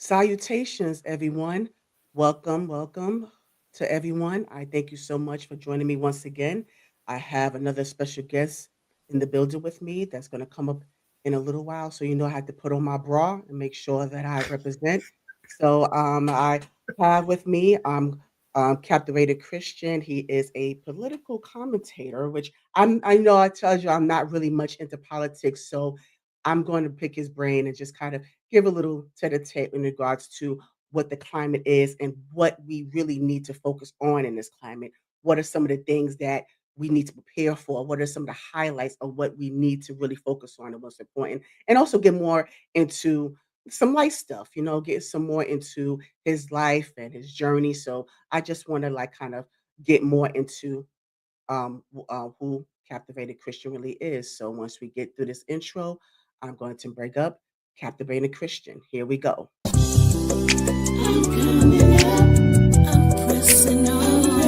Salutations, everyone. Welcome, welcome to everyone. I thank you so much for joining me once again. I have another special guest in the building with me that's going to come up in a little while. So, I had to put on my bra and make sure that I represent. I have with me Captivated Christian. He is a political commentator, which I know I told you I'm not really much into politics. So, I'm going to pick his brain and just kind of give a little tete-a-tete in regards to what the climate is and what we really need to focus on in this climate. What are some of the things that we need to prepare for? What are some of the highlights of what we need to really focus on and what's important? And also get more into some light stuff, get some more into his life and his journey. So I just want to like kind of get more into who Captivated Christian really is. So once we get through this intro, I'm going to break up Captivated Christian. Here we go. I'm coming up, I'm pressing on, I'm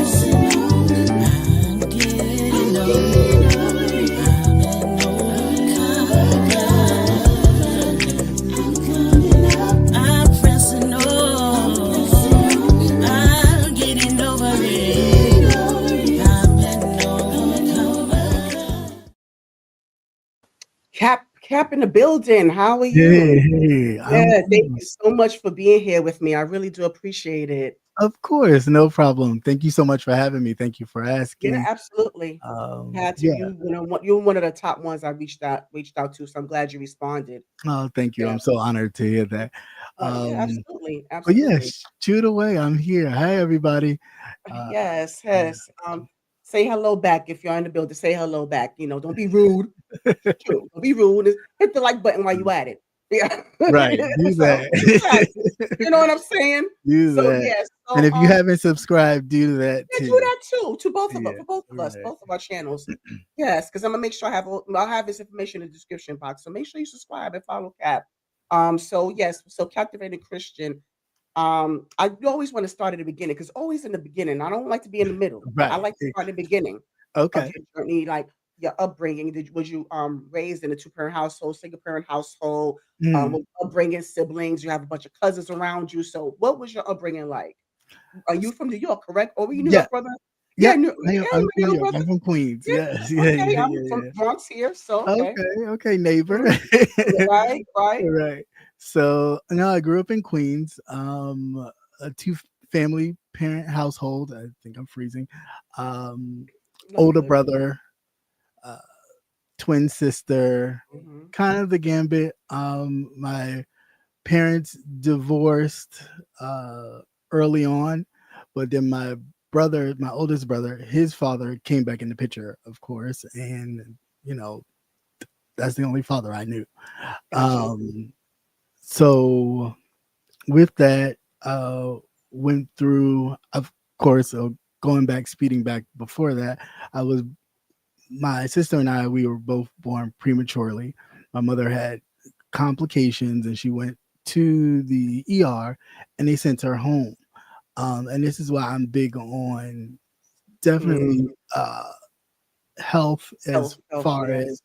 getting on, I'm coming up, I'm pressing on, I'm getting over it, I'm an overcomer. Cap in the building. How are Hey, you? hey, I'm Yeah, thank cool. you so much for being here with me. I really do appreciate it. Of course, no problem. Thank you so much for having me. Thank you for Yeah, asking. absolutely. Had to Yeah. you're one of the top ones I reached out to. So I'm glad you responded. Oh, thank you. Yeah. I'm so honored to hear that. Yeah, Um, absolutely. but yeah, Absolutely. shoot away. I'm here. Hi, everybody. Uh, Yes, yeah. yes. Say hello back if you're in the building. Say hello back. Don't be rude. True. Don't be rude. Just hit the like button while you at it. Yeah. Right. Do So exactly. that. You know what I'm saying? Do So that. yes. And So if you haven't subscribed, do that yeah, do too. that too. To both of us, Yeah. for both of us, Right. both of our channels. Yes, because I'm gonna make sure I'll have this information in the description box. So make sure you subscribe and follow Cap. So yes, so Captivated Christian. I always want to start at the beginning because always in the beginning. I don't like to be in the middle. I Right. like to start at the beginning of Okay. your journey, like your upbringing. Was you raised in a two-parent household, single-parent household, Mm. with upbringing, siblings, you have a bunch of cousins around you. So what was your upbringing like? Are you from New York, correct? Or were you New Yeah. York, brother? Yeah, Yep. I'm New from New York, York. brother. I'm from Queens. Yeah, Yes. Yeah. okay. Yeah. I'm Yeah. from Yeah. Bronx here, so okay. Okay, okay, neighbor. Mhm. Right, right. Right. So, no, I grew up in Queens, a two family parent household. I think I'm freezing. Um, No, you older good. brother, uh, twin sister, Mhm. kind of the gambit. My parents divorced early on, but then my oldest brother, his father came back in the picture, of course, and you know, that's the only father I knew. Got you. Um, so with that, went through, of course, going back, speeding back before that, I was, my sister and I, we were both born prematurely. My mother had complications and she went to the ER and they sent her home. And this is why I'm big on definitely Mhm. health as Health, far yes. as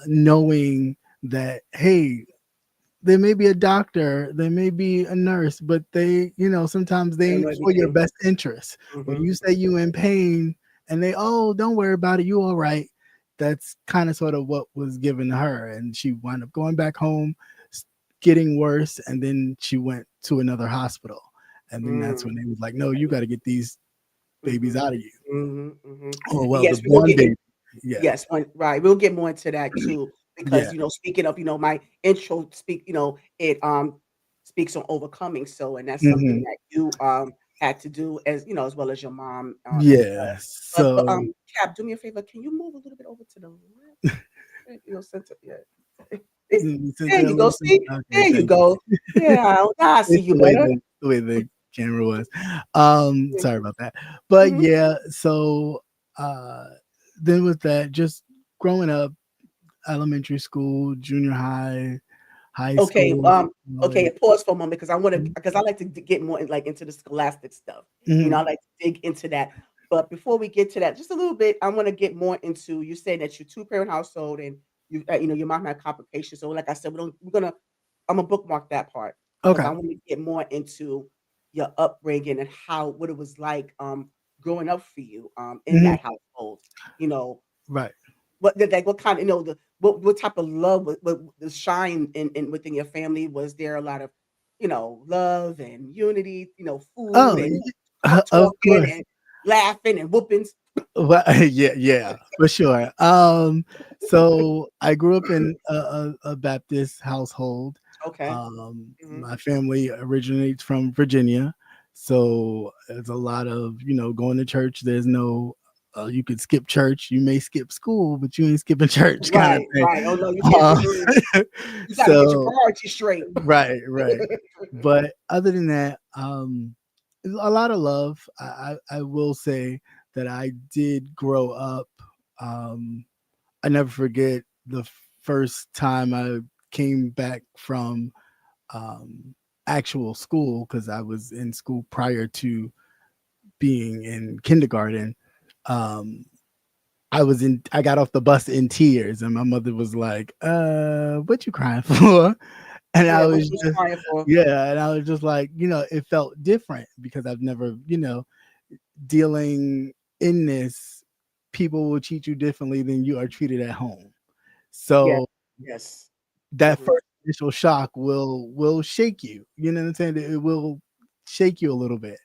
knowing that, hey, there may be a doctor, there may be a nurse, but they, sometimes I they don't ain't know for your everything. best interest. When Mhm. you say you in pain and they, oh, don't worry about it, you all right. That's kind of sort of what was given to her. And she wound up going back home, getting worse, and then she went to another hospital. And then that's when Mm. they was like, no, you got to get these babies Mhm. out of you. Mhm. Mhm. Oh, And well, the yes, we're gonna one get in baby. Yeah. yes, right. We'll get more into that too because, Yeah. speaking of, my intro it speaks on overcoming. So, and that's something Hmm. that you had to do as, as well as your mom as well. Yeah. But So, Cap, do me a favor. Can you move a little bit over to the left? Center. Yeah. There you go. See, okay, there you thank you. go. Yeah, now I see It's you better. the way the camera was. Sorry Mhm. about that. But Mhm. yeah, so uh then with that, just growing up, elementary school, junior high, high Okay, school, okay, college. pause for a moment because I wanna Mhm. because I like to get more into the scholastic stuff. I Mhm. like to dig into that. But before we get to that, just a little bit, I wanna get more into you saying that you're two-parent household and your mom had complications. So like I said, we're gonna Imma bookmark that part. because Okay. I want to get more into your upbringing and how what it was like growing up for you in Hmm. that household. You know, Right. like what kind of the what type of love what the shine in within your family? Was there a lot of love and unity, food Oh, and of talking course. and laughing and whoopings? Well, yeah, yeah, for sure. So I grew up in a Baptist household. Okay. Hmm. My family originates from Virginia, so there's a lot of going to church. There's no you could skip church, you may skip school, but you ain't skipping church kind of Right, thing. right. Oh no, you can't. Uh, You got to get your so priorities straight. right, right. But other than that, a lot of love. I will say that I did grow up. Um, I never forget the first time I came back from actual school because I was in school prior to being in kindergarten. Um, I got off the bus in tears and my mother was like, what you crying for? And I Yeah, what was you was just crying for? yeah, and I was just like, it felt different because I've never, dealing in this, people will treat you differently than you are treated at home. Yeah. So Yes. that Hmm. first initial shock will shake you. You know what I'm saying? It will shake you a little bit.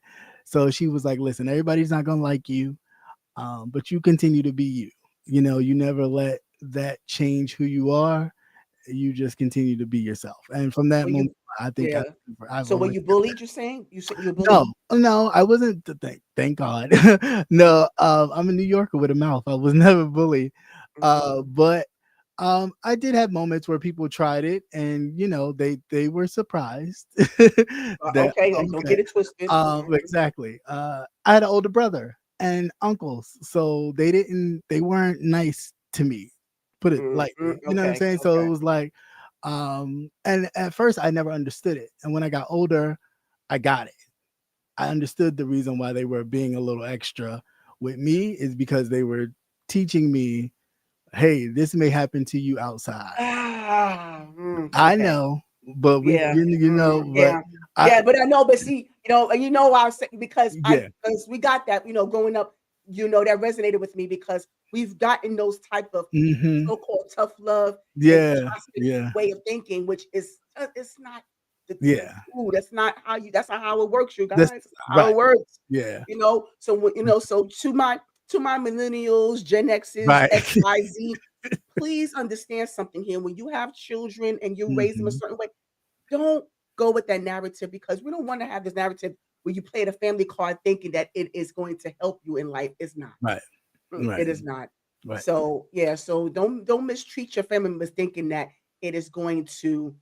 So she was like, listen, everybody's not gonna like you, but you continue to be you. You never let that change who you are. You just continue to be yourself. And from that Were moment, you? I think Yeah. I've So were always you bullied? You saying you said you were no, bullied? no, I wasn't. Thank God. No, I'm a New Yorker with a mouth. I was never bullied, Hmm. but I did have moments where people tried it, and they were surprised that Okay, don't okay, get it twisted. exactly. I had an older brother and uncles, so they weren't nice to me. Put it lightly. You know what I'm Okay, saying? So it okay. was like, and at first I never understood it, and when I got older, I got it. I understood the reason why they were being a little extra with me is because they were teaching me, hey, this may happen to you outside. I Okay. know, but Yeah. but Yeah. I Yeah, but I know, but see, and I was saying yeah. because we got that, growing up, that resonated with me because we've gotten those type of Hmm. so-called tough love and Yeah. toxic Yeah. way of thinking, which is it's not the Yeah. true. That's not how it works, you That's guys. That's not how right. it works. Yeah. So so to my millennials, Gen X's, Right. XYZ, please understand something here. When you have children and you raise them a Hmm. certain way, don't go with that narrative because we don't want to have this narrative where you play the family card thinking that it is going to help you in life. It's not. Right. Right. It is not. Right. So yeah, so don't mistreat your family members thinking that it is going to be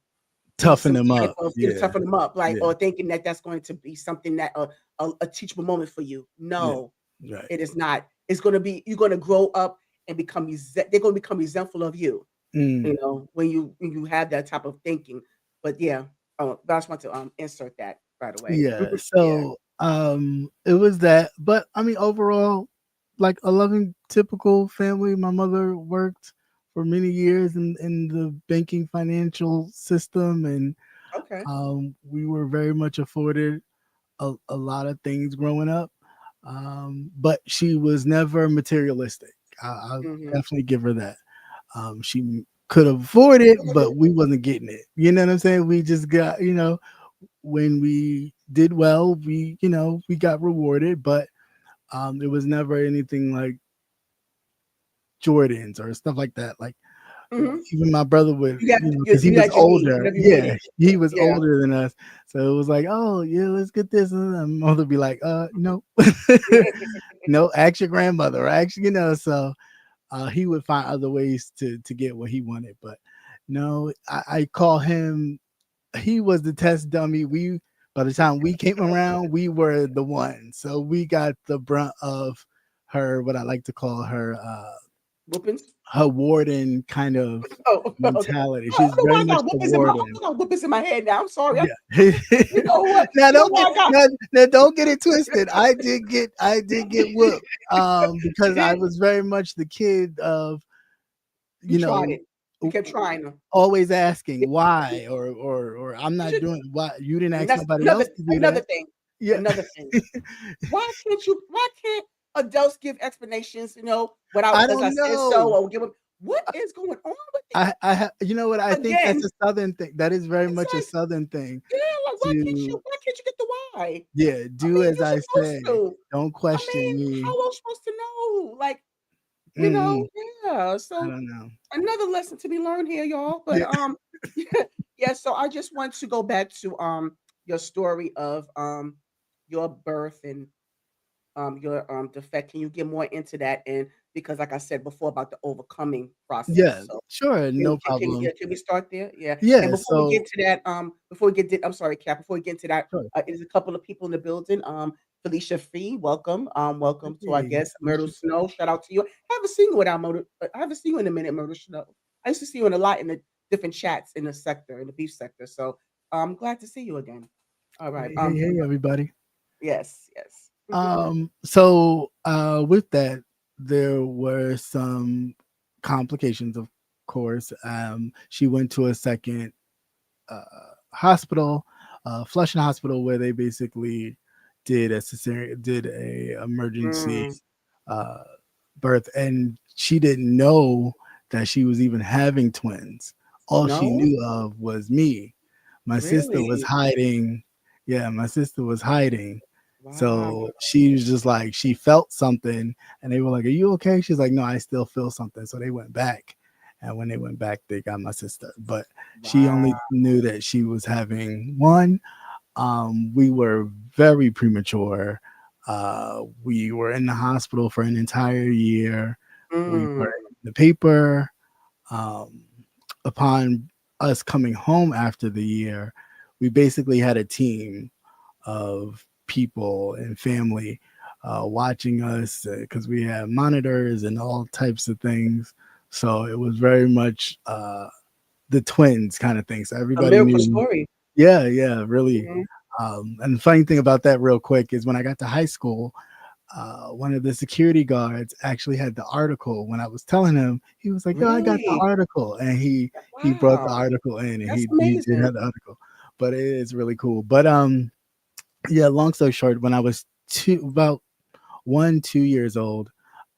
Toughen some them type up. of Yeah. toughen them up, like Yeah. or thinking that that's going to be something that a teachable moment for you. Yeah. No, Right. it is not. It's going to be you're going to grow up and they're going to become resentful of you. Mm. When you have that type of thinking. But yeah, I just want to insert that right away. Yeah. Yeah. So it was that, but I mean overall, like a loving typical family. My mother worked for many years in the banking financial system, and Okay. we were very much afforded a lot of things growing up. But she was never materialistic. I'll Hmm. definitely give her that. She could afford it, but we wasn't getting it. You know what I'm saying? We just got, when we did well, we got rewarded, but it was never anything like Jordans or stuff like that. Like Hmm. even my brother would, because he You was had your needs older. whenever you Yeah, needed. he was Yeah. older than us, so it was like, oh yeah, let's get this, and my mother would be like, no, no, ask your grandmother, or ask so he would find other ways to get what he wanted, but no, I call him. He was the test dummy. By the time we came around, we were the one. So we got the brunt of her, what I like to call Whoopings. her warden kind of Oh, okay. mentality. I She's don't know very why I much got the whoopings in my. I warden. got whoopings in my head now. I'm sorry. Yeah. You know what? Now You know don't why get I got. now don't get it twisted. I did get whooped because I was very much the kid of You you tried know it. You kept trying to. always Yeah. asking why, or I'm You not should, doing why you didn't and ask that's nobody another else to do another that. thing. Yeah. Another thing. Why can't adults give explanations, without I because I don't said so know. or give them what is going on with it? You know what? I think that's Again, a southern thing. That is very it's much a like, southern thing yeah, like to, why can't you get the why? yeah, I do mean, as you're I supposed say. to. Don't I question mean, me. how else supposed to know? Like, Mm-mm, yeah. I So don't know. another lesson to be learned here, y'all. But Yeah. yeah, yeah. So I just want to go back to your story of your birth and your defect. Can you get more into that? And because like I said before about the overcoming Yeah, process. So sure, can no yeah, problem. can we start there? Yeah. And Yeah, before we get so to that, I'm sorry, Cap, before we get into that, sure. there's a couple of people in the building. Felicia Fee, welcome. Welcome to our Hey, guest, Myrtle Alicia. Snow. Shout out to you. I haven't seen you without Myrtle. I haven't seen you in a minute, Myrtle Snow. I used to see you in a lot in the different chats in the sector, in the beef sector. So I'm glad to see you again. All right. Hey, hey, hey, everybody. Yes, yes. With that, there were some complications, of course. She went to a second uh, hospital, Flushing Hospital, where they basically did a emergency Mm, uh, birth, and she didn't know that she was even having twins. All she no, knew of was me. My sister was really? hiding. Yeah, my sister was hiding. Wow. So she was just like, she felt something, and they were like, "Are you okay?" She's like, "No, I still feel something." So they went back, and when they went back, they got my sister. But she Wow. only knew that she was having one. We were very premature. We were in the hospital for an entire year. We were Mm, in the paper. Um, upon us coming home after the year, we basically had a team of people and family watching us because we had monitors and all types of things. So it was very much the twins kind of thing. So a everybody miracle knew. story. Yeah, yeah, really. Mhm. And the funny thing about that, real quick, is when I got to high school, one of the security guards actually had the article. When I was telling him, he was like, "Yo, I got the Really? article," and he brought the Wow. article in, and That's he did amazing. have the article. But it is really cool. But yeah. Long story short, when I was about 1, 2 years old,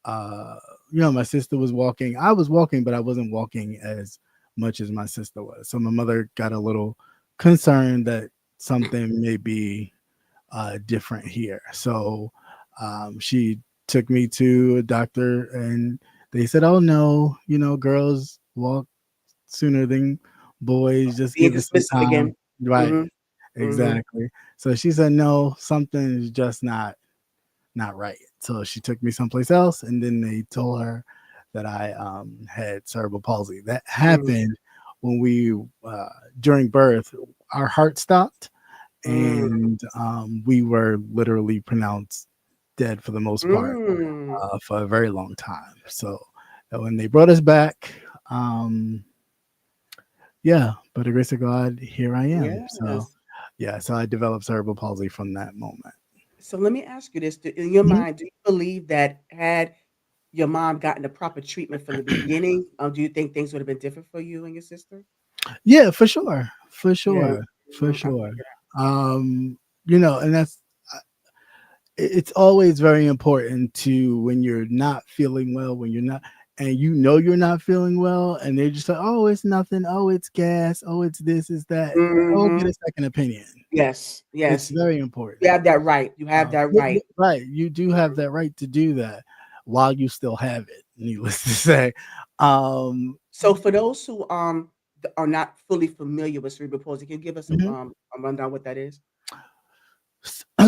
uh, my sister was walking. I was walking, but I wasn't walking as much as my sister was. So my mother got a little concerned that something may be different here. So she took me to a doctor, and they said, "Oh no, girls walk sooner than boys. Just Being give it some dismissive time." again. Right, Mhm, mhm. exactly. So she said, "No, something is just not right." So she took me someplace else, and then they told her that I had cerebral palsy. That Mm, happened when we during birth. Our heart stopped, mm, and we were literally pronounced dead for the most part mm. for a very long time. So when they brought us back, um, yeah, by the grace of God, here I am. So Yes. yeah, so I developed cerebral palsy from that moment. So let me ask you this, in your Mhm. mind, do you believe that had your mom gotten the proper treatment from the beginning, do you think things would have been different for you and your sister? Yeah, for sure, for Yeah. sure, for Mhm, I sure. figured Um, and that's it's always very important to when you're not feeling well, when you're not, and you're not feeling well, and they're just like, "Oh, it's nothing. Oh, it's gas. Oh, it's this, it's that." Go get a Mhm. second opinion. Yes, It's yes. very You important. have that right. You have that right. Right, you do have that right to do that while you still have it. Needless to say, um, So for those who are not fully familiar with cerebral palsy, can you give us mhm. a rundown what that is?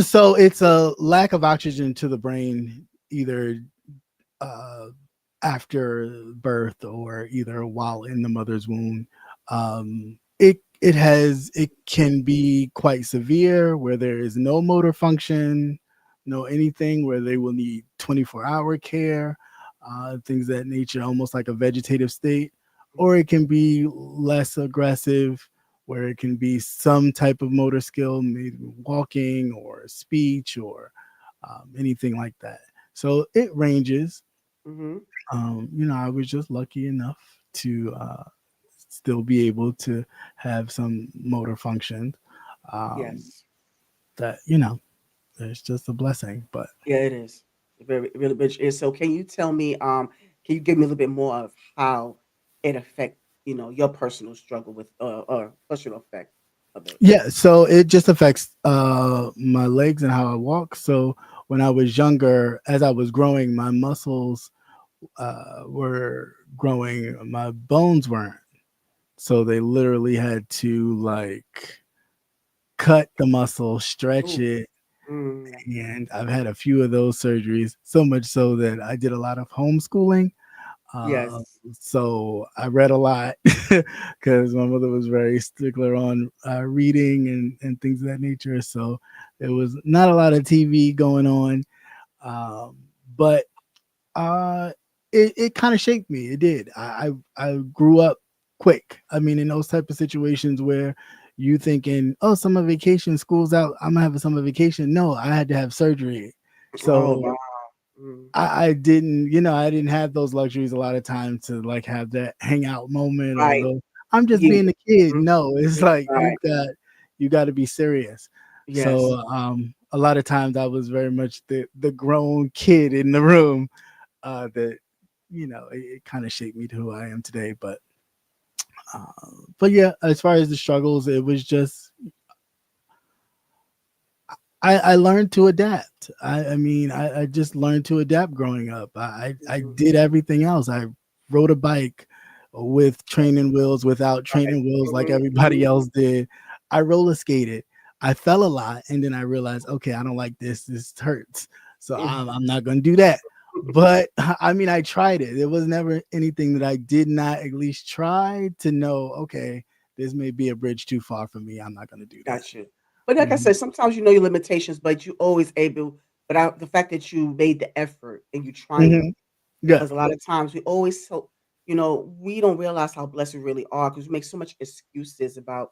So it's a lack of oxygen to the brain, either uh, after birth or either while in the mother's womb. It can be quite severe where there is no motor function, no anything where they will need 24-hour care, things of that nature, almost like a vegetative state, or it can be less aggressive where it can be some type of motor skill, maybe walking or speech or anything like that. So it ranges. Mhm. I was just lucky enough to still be able to have some motor function. Um, Yes. that it's just a blessing. But Yeah, it is. Very, really rich is. So can you tell me, can you give me a little bit more of how it affect, your personal struggle with or personal effect of it? yeah, so it just affects my legs and how I walk. So when I was younger, as I was growing, my muscles were growing, my bones weren't. So they literally had to like cut the muscle, stretch Ooh. it, Mm. and I've had a few of those surgeries. So much so that I did a lot of homeschooling. Uh, Yes. so I read a lot because my mother was very stickler on reading and things of that nature. So there was not a lot of TV going on, um, but uh, it kind of shaped me. It did. I grew up quick. I mean, in those type of situations where you thinking, oh, summer vacation, school's out, I'm gonna have a summer vacation. No, I had to have surgery. Oh, So wow. Mm. I didn't, I didn't have those luxuries a lot of times to like have that hangout moment or Right. the I'm just Yeah. being a kid. Mhm. No, it's like Right. you got to be serious. Yes. So a lot of times I was very much the grown kid in the room that it kind of shaped me to who I am today. But yeah, as far as the struggles, it was just I learned to adapt. I mean, I just learned to adapt growing up. I Mhm. did everything else. I rode a bike with Yes. training wheels, without Right. training wheels, like Mhm. everybody Mhm. else did. I roller skated. I fell a lot, and then I realized, okay, I don't like this. This hurts, so I'm not going to do that. But I mean, I tried it. It was never anything that I did not at least try to know. Okay, this may be a bridge too far for me. I'm not going to do that. Got you. But like I Mhm. said, sometimes you know your limitations, but you always able. But the fact that you made the effort and you triumph, Mhm. Yeah. because a lot of times we always so we don't realize how blessed we really are because we make so much excuses about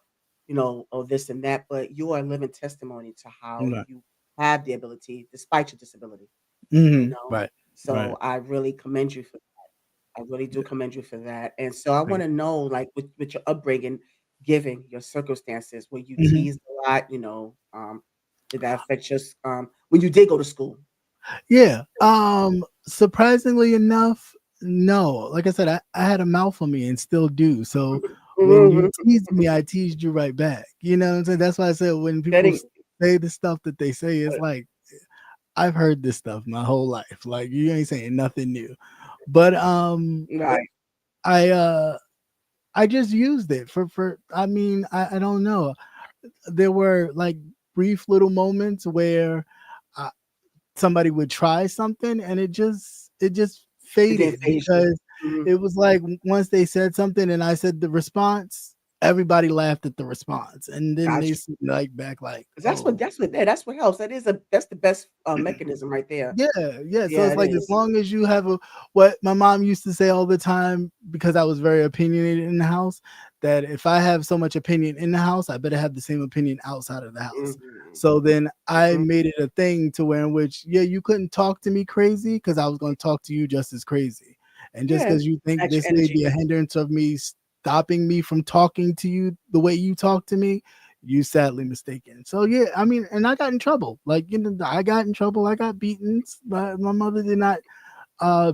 oh this and that, but you are a living testimony to how Right. you have the ability despite your disability. You Mhm. know, Right. Right. so I really commend you for I really do Yeah. commend you for that. And so I want Thank to know, like, with your upbringing, given your circumstances, were you you. Mhm. teased a lot? Did that affect your when you did go to school? Yeah. Surprisingly enough, no. Like I said, I had a mouth on me and still do. So when you Mhm. teased me, I teased you right back. You know what I'm saying? That's why I said when people Getting say the stuff that they say, it's like I've heard this stuff my whole life. Like you ain't saying nothing new. But right. I I just used it for I mean, I don't know. There were like brief little moments where uh, somebody would try something and it just It didn't faded phase you. because Mhm. it was like once they said something and I said the response, everybody laughed at the response, and then they Gotcha. like back like, 'Cause oh. that's what helps. That's the best mechanism right there. Yeah, yeah. So Yeah, it's it like as is. long as you have a what my mom used to say all the time, because I was very opinionated in the house, that if I have so much opinion in the house, I better have the same opinion outside of the house. Mhm. So then I Mhm. made it a thing to where in which, yeah, you couldn't talk to me crazy because I was going to talk to you just as crazy. And just Yeah. because you think Match this your may energy. be a hindrance of me stopping me from talking to you the way you talk to me, you sadly mistaken. So yeah, I mean, and I got in trouble. Like I got in trouble. I got beaten. My mother did not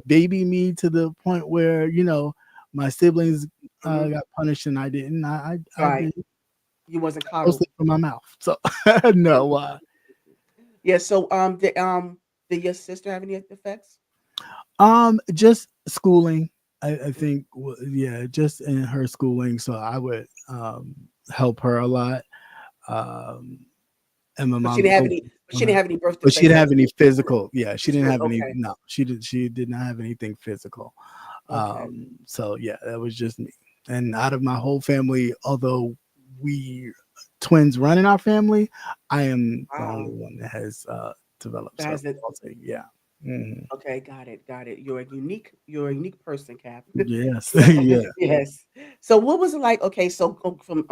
baby me to the point where my siblings Mhm. got punished and I didn't. I Right. did You wasn't coddled. mostly from my mouth. So no. Yeah, so, did your sister have any effects? Just schooling. I think yeah, just in her schooling. So I would help her a lot. Um, and my But she mom didn't have focused any but she on didn't her. have any birth But she defects didn't as have any physical. Yeah, she didn't physical have any. okay, No, she did not have anything physical. okay. So yeah, that was just me. And out of my whole family, although we twins run in our family, I am the only Wow. one that has developed That has cerebral it palsy. Yeah. Mhm. okay, got it. You're a unique person, Cap. Yes. So Yeah. yes. So what was it like okay, so from,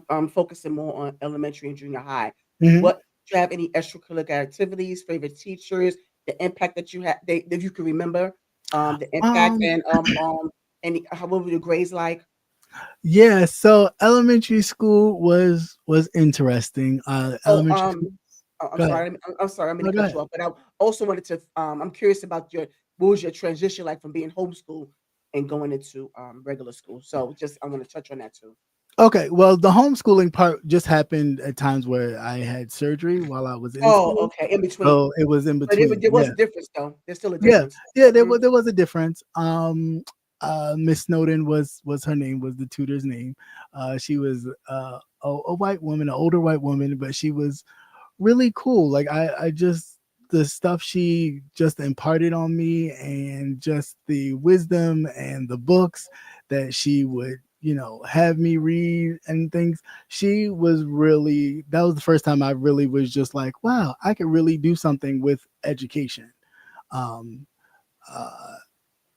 I'm focusing more on elementary and junior high. Mhm. What do you have any extracurricular activities, favorite teachers, the impact that you had they that you can remember, the impact Um, and, any how what were your grades like? Yeah, so elementary school was interesting. Oh, Elementary school. I'm Go ahead. sorry. I'm sorry. I'm going No, to go cut ahead. you off, but I also wanted to. I'm curious about your what was your transition like from being homeschooled and going into regular school. So just I want to touch on that too. Okay, well, the homeschooling part just happened at times where I had surgery while I was in Oh, school, okay, in between, so it was in but between. there was Yeah, a difference though. There's still a yeah, difference. yeah. Hmm. There was a difference. Miss Snowden was her name, was the tutor's name. She was a white woman, an older white woman, but she was really cool. Like I just the stuff she just imparted on me, and just the wisdom and the books that she would, have me read and things. She was really, that was the first time I really was just like, wow, I could really do something with education. Um, uh,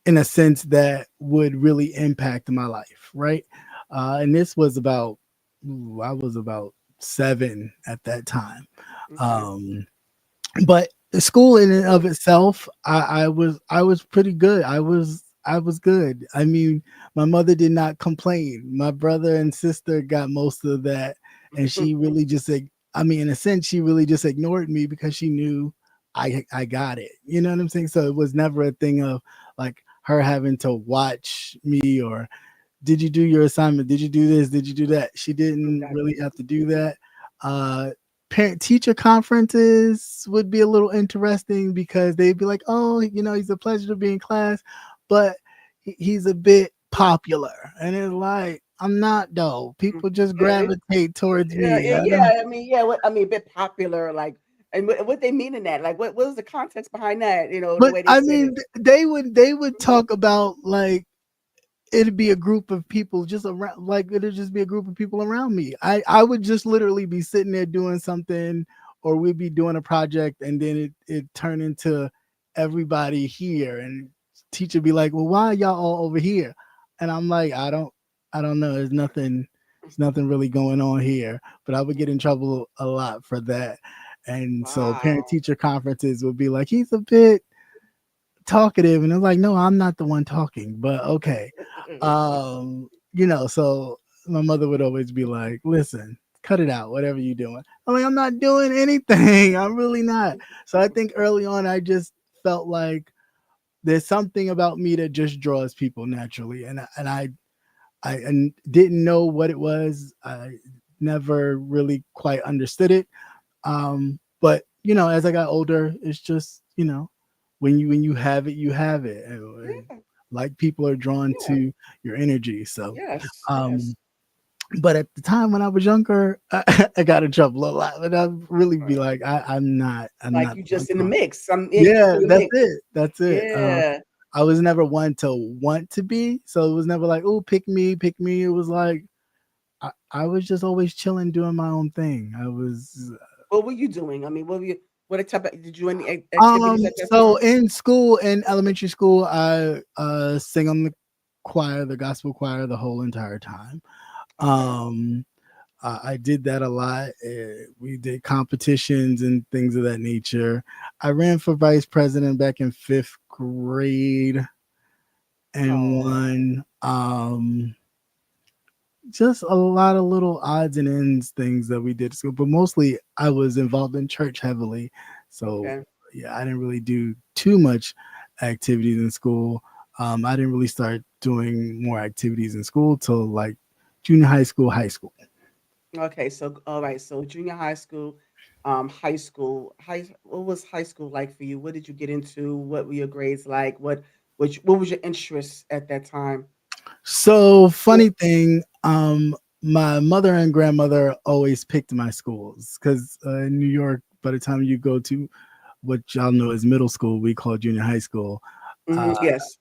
in a sense that would really impact my life, right? And this was about, I was about 7 at that time. Okay. Um, but the school in and of itself, I was pretty good. I was good. I mean, my mother did not complain. My brother and sister got most of that, and she really just I mean, in a sense, she really just ignored me because she knew I got it. You know what I'm saying? So it was never a thing of like her having to watch me, or did you do your assignment? Did you do this? Did you do that? She didn't Got really you. have to do that. Uh, Parent teacher conferences would be a little interesting because they'd be like, oh, he's a pleasure to be in class, but he's a bit popular. And it's like, I'm not though. Mm. People just Yeah, gravitate towards yeah, me. yeah, I don't. yeah. I mean, yeah. What I mean, a bit popular, like, and what they mean in that, like, what was the context behind that? The But way they I said mean, it. they would talk about like it'd be a group of people just around, like it'd just be a group of people around me. I would just literally be sitting there doing something, or we'd be doing a project, and then it turned into everybody here, and teacher be like, well, why are y'all all over here? And I'm like, I don't know, there's nothing really going on here. But I would get in trouble a lot for that. And so parent Wow. teacher conferences would be like, he's a bit talkative, and it's like, no, I'm not the one talking, but okay. So my mother would always be like, listen, cut it out, whatever you're doing. I'm like, I'm not doing anything. I'm really not. So I think early on I just felt like there's something about me that just draws people naturally, and didn't know what it was. I never really quite understood it. But as I got older, it's just, when you have it, you have it. And Yeah, like people are drawn yeah, to your energy. So, yes, yes. um, but at the time when I was younger, I got in trouble a lot. But I'd really be Right. like, I'm Like not you the one just in the talking. mix. Yeah, you just Yeah, in the that's mix. it. That's it. Yeah. I was never one to want to be. So it was never like, oh, pick me, pick me. It was like, I was just always chilling, doing my own thing. I was What were you doing? I mean, what type of did you do any activities at that so time? in school, in elementary school, I sing on the choir, the gospel choir, the whole entire time. Okay. Um, I did that a lot. We did competitions and things of that nature. I ran for vice president back in 5th grade and Oh, won. Just a lot of little odds and ends things that we did at school, but mostly I was involved in church heavily. So okay. yeah, I didn't really do too much activities in school. I didn't really start doing more activities in school till like junior high school, high school. Okay, so all right, so junior high school, what was high school like for you? What did you get into? What were your grades like? What was your interest at that time? So Yeah. funny thing, my mother and grandmother always picked my schools because in New York, by the time you go to what y'all know as middle school, we call junior high school. Hmm. Uh, Yes.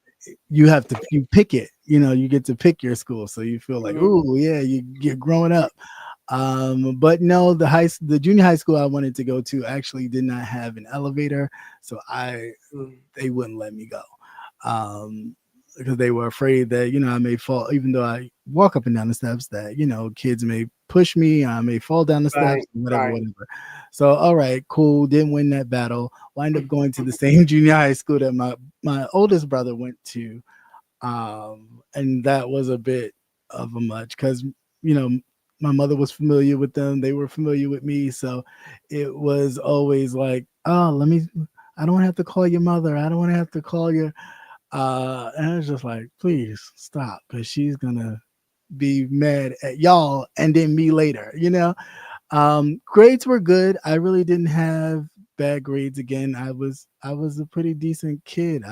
you pick it. You get to pick your school, so you feel like, Hmm. oh yeah, you're growing up. But no, the junior high school I wanted to go to actually did not have an elevator, so they wouldn't let me go. Um, because they were afraid that I may fall, even though I walk up and down the steps, that kids may push me, I may fall down the steps, Right. whatever, Right. whatever. So all right, cool, didn't win that battle. Wind up going to the same junior high school that my oldest brother went to, and that was a bit of them much because you know my mother was familiar with them, they were familiar with me, so it was always like, oh, let me. I don't have to call your mother. I don't want to have to call your. And I was just like, please stop, because she's gonna be mad at y'all and then me later. Grades were good. I really didn't have bad grades. Again, I was a pretty decent kid.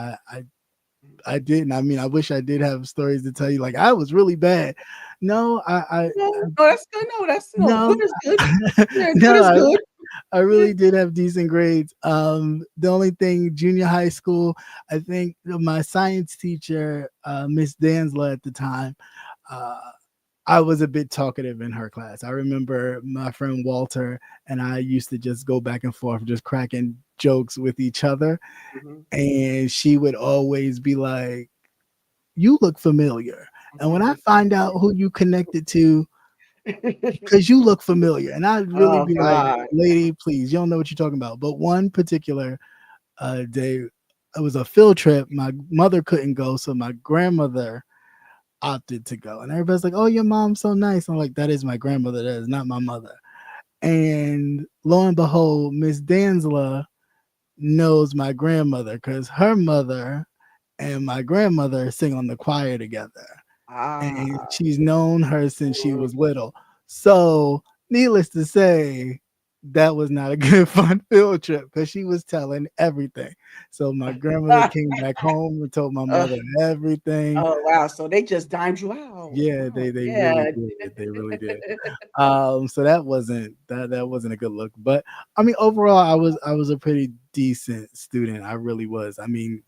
I didn't. I mean, I wish I did have stories to tell you. Like I was really bad. No, No, no, that's good. No, that's no no, good is good. Yeah, good no. is good. I Yeah. really did have decent grades. The only thing, junior high school, I think my science teacher, Miss Dansla at the time, uh, I was a bit talkative in her class. I remember my friend Walter and I used to just go back and forth, just cracking jokes with each other. Mhm, And she would always be like, "You look familiar." And when I mhm. find out who you connected to, because you look familiar, and I'd really Oh be like, God. "Lady, please, you don't know what you're talking about." But one particular day, it was a field trip. My mother couldn't go, so my grandmother opted to go. And everybody's like, "Oh, your mom's so nice." I'm like, "That is my grandmother. That is not my mother." And lo and behold, Miss Dansla knows my grandmother because her mother and my grandmother sing on the choir together, and Ah. she's known her since she Mhm. was little. So, needless to say, that was not a good fun field trip because she was telling everything. So my grandmother came back home and told my Ugh. mother everything. Oh, wow, so they just dimed you out. Yeah, Wow, they really yeah. did. They really did. So that wasn't a good look. But I mean, overall, I was a pretty decent student. I really was. I mean,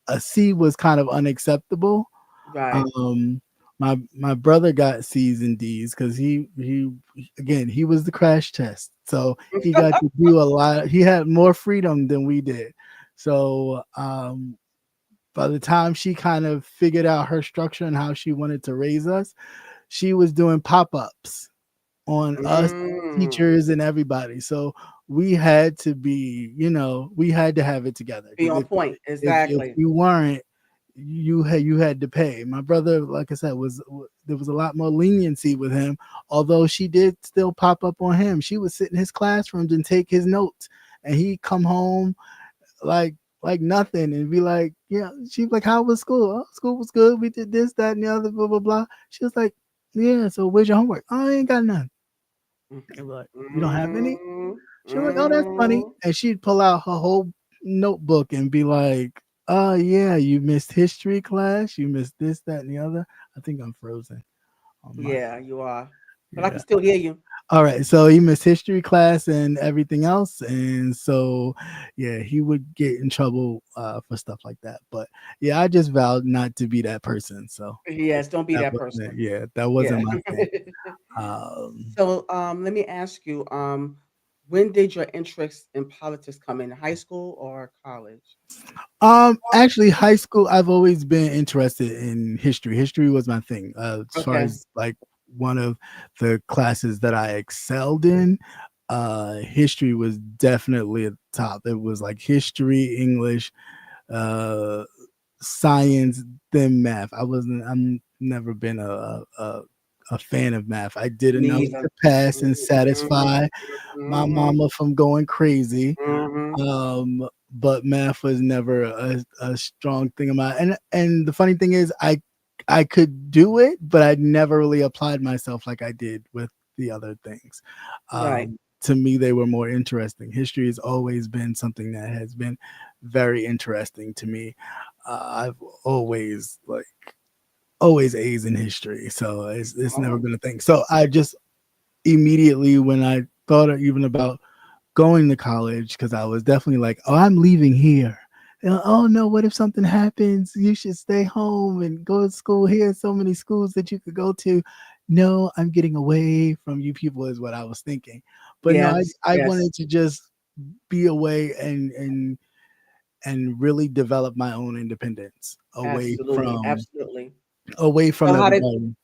a C was kind of unacceptable. Right. Um, my brother got C's and D's because he again he was the crash test, so he got to do a lot. He had more freedom than we did. So by the time she kind of figured out her structure and how she wanted to raise us, she was doing pop ups on us Mm. teachers and everybody. So we had to be, we had to have it together Be because on if point. if Exactly. you weren't, you had to pay. My brother, like I said, there was a lot more leniency with him, although she did still pop up on him. She would sit in his classrooms and take his notes, and he'd come home like like nothing and be like, yeah, she's like, how was school? Oh, school was good. We did this, that, and the other, blah, blah, blah. She was like, yeah, so where's your homework? Oh, I ain't got none. And we're like, you don't have any? Mhm. She was like, oh, that's funny. Mhm. And she'd pull out her whole notebook and be like, oh, yeah, you missed history class. You missed this, that, and the other. I think I'm frozen on my, Yeah, you are. But I can yeah. still hear you. All right, so he missed history class and everything else, and so yeah, he would get in trouble for stuff like that. But yeah, I just vowed not to be that person. So Yes, don't be that that wasn't, person. yeah, that wasn't Yeah. my thing. Um, So, let me ask you, when did your interest in politics come in, high school or college? Actually, high school, I've always been interested in history. History was my thing. As far Okay. as like one of the classes that I excelled in, history was definitely at the top. It was like history, English, uh science than math. I'm never been a fan of math. I did Me enough either. to pass and Mhm, satisfy my mhm, mama from going crazy. mhm. But math was never a strong thing of mine. And the funny thing is, I could do it, but I never really applied myself like I did with the other things. Right. To me, they were more interesting. History has always been something that has been very interesting to me. I've always always A's in history, so it's never Oh, been a thing. So I just immediately when I thought even about going to college, because I was definitely like, oh, I'm leaving here. Oh no, what if something happens? You should stay home and go to school here. So many schools that you could go to. No, I'm getting away from you people is what I was thinking. But no, I, yes, I yes. wanted to just be away and really develop my own independence Absolutely, absolutely. away So from how did everybody.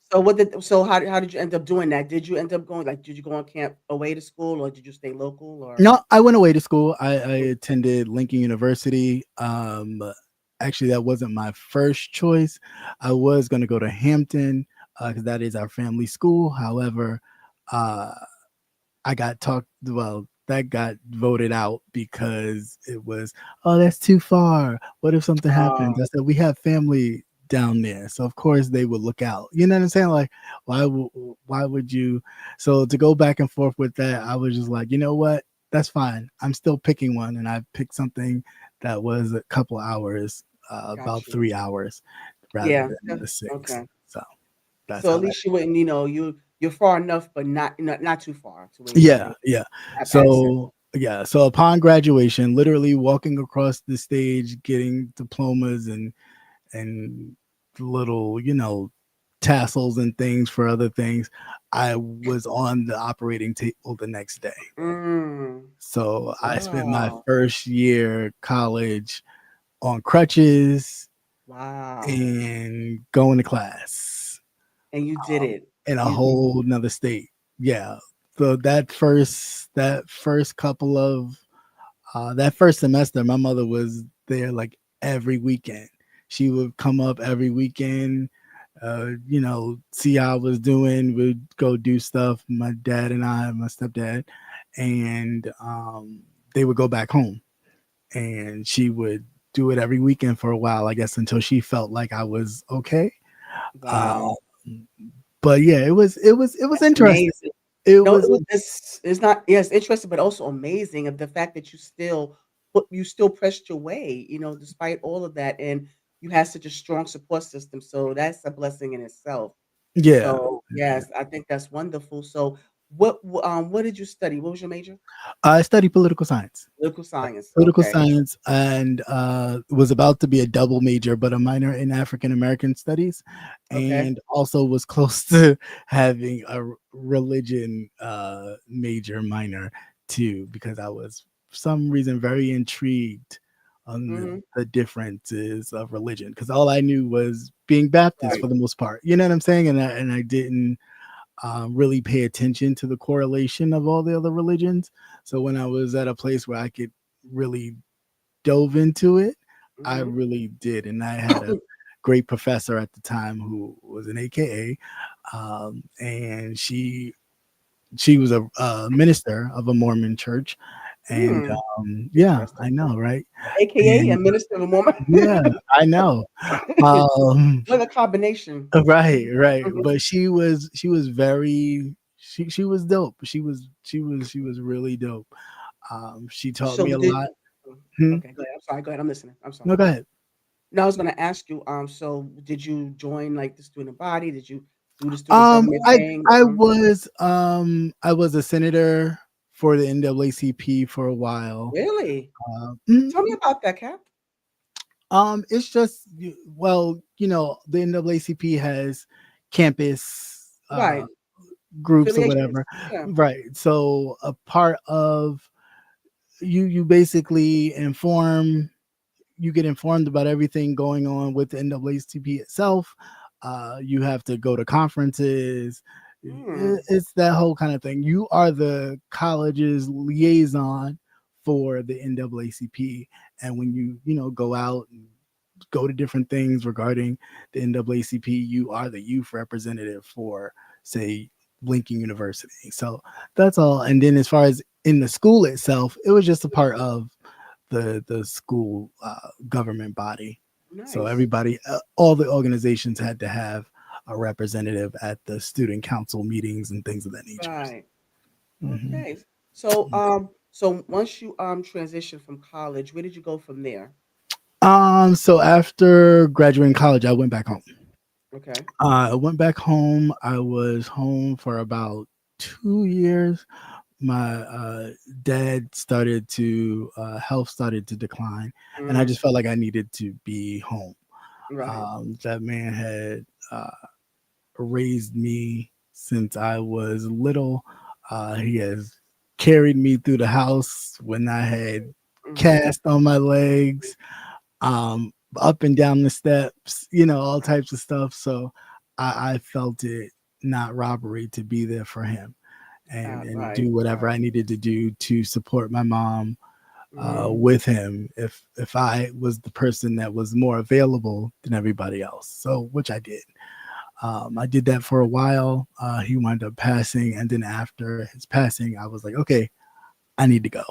how did you end up doing that? Did you end up going, like, did you go on camp away to school, or did you stay local, or No, I went away to school. I attended Lincoln University. actually that wasn't my first choice. I was going to go to Hampton because that is our family school. However, uh, I got talked. Well, that got voted out because it was, oh, that's too far. What if something happens? Oh, I said we have family down there, so of course they would look out. You know what I'm saying? Like, why would you? So to go back and forth with that, I was just like, you know what? That's fine. I'm still picking one, and I picked something that was a couple hours, about got you. 3 hours, rather Yeah. than the six. Okay. So that's So at how that. least you wouldn't, you're far enough, but not too far to where you Yeah, wouldn't yeah. have access. So yeah, so upon graduation, literally walking across the stage, getting diplomas and little, tassels and things for other things, I was on the operating table the next day. Mm. So I spent my Wow. first year college on crutches Wow. and going to class And you did it. in a You whole nother state. Yeah. So that first couple of that first semester, my mother was there like every weekend. She would come up every weekend, see how I was doing. We'd go do stuff. My dad and I, my stepdad, and they would go back home, and she would do it every weekend for a while, I guess, until she felt like I was okay. Uh, wow. but yeah, it was That's interesting. amazing. It No, was it's not, yes, interesting, but also amazing of the fact that you still pressed your way, despite all of that, and you had such a strong support system, so that's a blessing in itself. yeah. So, yes, I think that's wonderful. So, what did you study? What was your major? I studied political science. Political science. Political Okay. science and was about to be a double major, but a minor in African American studies, Okay. and also was close to having a religion major minor too, because I was for some reason very intrigued on Mhm. the differences of religion, because all I knew was being Baptist Right. for the most part. You know what I'm saying? And I didn't really pay attention to the correlation of all the other religions. So when I was at a place where I could really dove into it, I Mhm. really did. And I had a great professor at the time who was an AKA, and she was a minister of a Mormon church. And Hmm. yeah, Interesting. I know, right? AKA a And minister of a Mormon. yeah, I know. Um, What a combination. right, right. But she was very she was dope. She was really dope. She taught me So a did lot. Hmm? okay, go ahead. I'm sorry. Go ahead. I'm listening. I'm No, sorry. go ahead. No, I was gonna ask you, so did you join like the student body? Did you do the student government I thing? I was a senator for the NAACP for a while. Really? Mm, Tell me about that, Cap. it's just well, the NAACP has campus Right. groups or Affiliations. whatever, Yeah. right? So a part of you basically you get informed about everything going on with the NAACP itself. You have to go to conferences. Hmm. It's that whole kind of thing. You are the college's liaison for the NAACP, and when you go out and go to different things regarding the NAACP, you are the youth representative for, say, Lincoln University. So that's all. And then as far as in the school itself, it was just a part of the school government body. So Nice. everybody, all the organizations had to have a representative at the student council meetings and things of that nature. Right. Hmm. Okay. So once you transitioned from college, where did you go from there? So after graduating college, I went back home. Okay. I went back home. I was home for about 2 years. My dad started to health started to decline, and I Mm, just felt like I needed to be home. right. That man had raised me since I was little. He has carried me through the house when I had Mhm. cast on my legs, up and down the steps, all types of stuff. So I felt it not robbery to be there for him and Right. do whatever Right. I needed to do to support my mom Mm, with him if I was the person that was more available than everybody else. So, which I did. I did that for a while. He wound up passing, and then after his passing, I was like, okay, I need to go.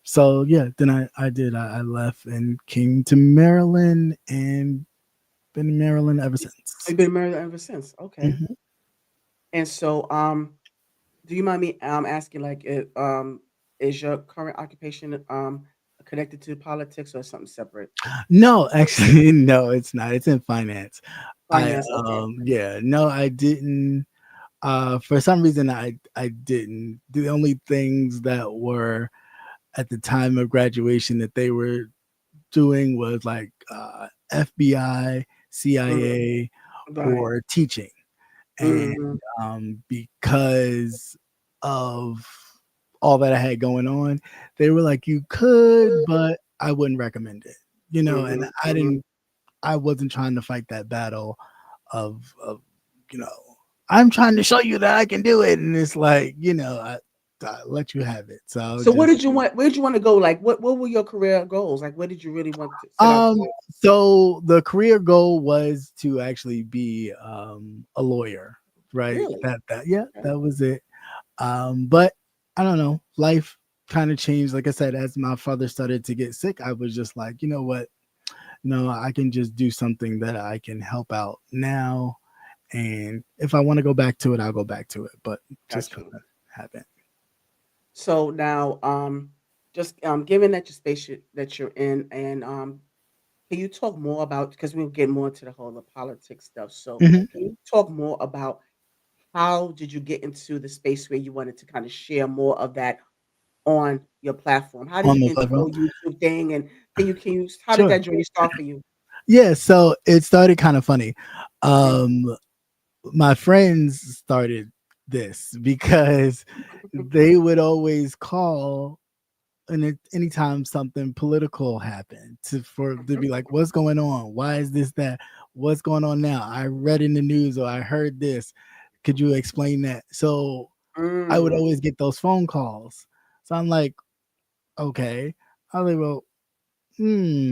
So yeah, then I did. I left and came to Maryland and been in Maryland ever since. you've been married ever since. Okay. Mhm. And so, do you mind me asking, like, is your current occupation connected to politics or something separate? No, actually, no, it's not. It's in finance. I Finance. Okay. yeah, no, I didn't. For some reason, I didn't. The only things that were at the time of graduation that they were doing was like FBI, Mm, CIA, right. or teaching. And Mm, because of all that I had going on, they were like, "You could, but I wouldn't recommend it." And mhm, mhm. I wasn't trying to fight that battle of you know, I'm trying to show you that I can do it, and it's like, I let you have it. So I'll So what just did you want? Where did you want to go? Like, what were your career goals? Like, what did you really want to set out to um do? so the career goal was to actually be a lawyer, right? Really? That yeah, Okay. that was it. But I don't know, life kind of changed. Like I said, as my father started to get sick, I was just like, you know what? No, I can just do something that I can help out now. And if I want to go back to it, I'll go back to it. But just Got kind you. of haven't. So now, just given that your space that you're in, and can you talk more about, because we'll get more into the whole the politics stuff. So Mhm. can you talk more about how did you get into the space where you wanted to kind of share more of that on your platform? How did On you my get into the platform. whole YouTube thing? And can you how did Sure. that journey start for you? Yeah. So it started kind of funny. Mhm. Um, my friends started this because they would always call and anytime something political happened for to be like, what's going on, why is this that, what's going on now, I read in the news or I heard this, could you explain that? So I would Mm, always get those phone calls. So I'm like, okay. I was like, well,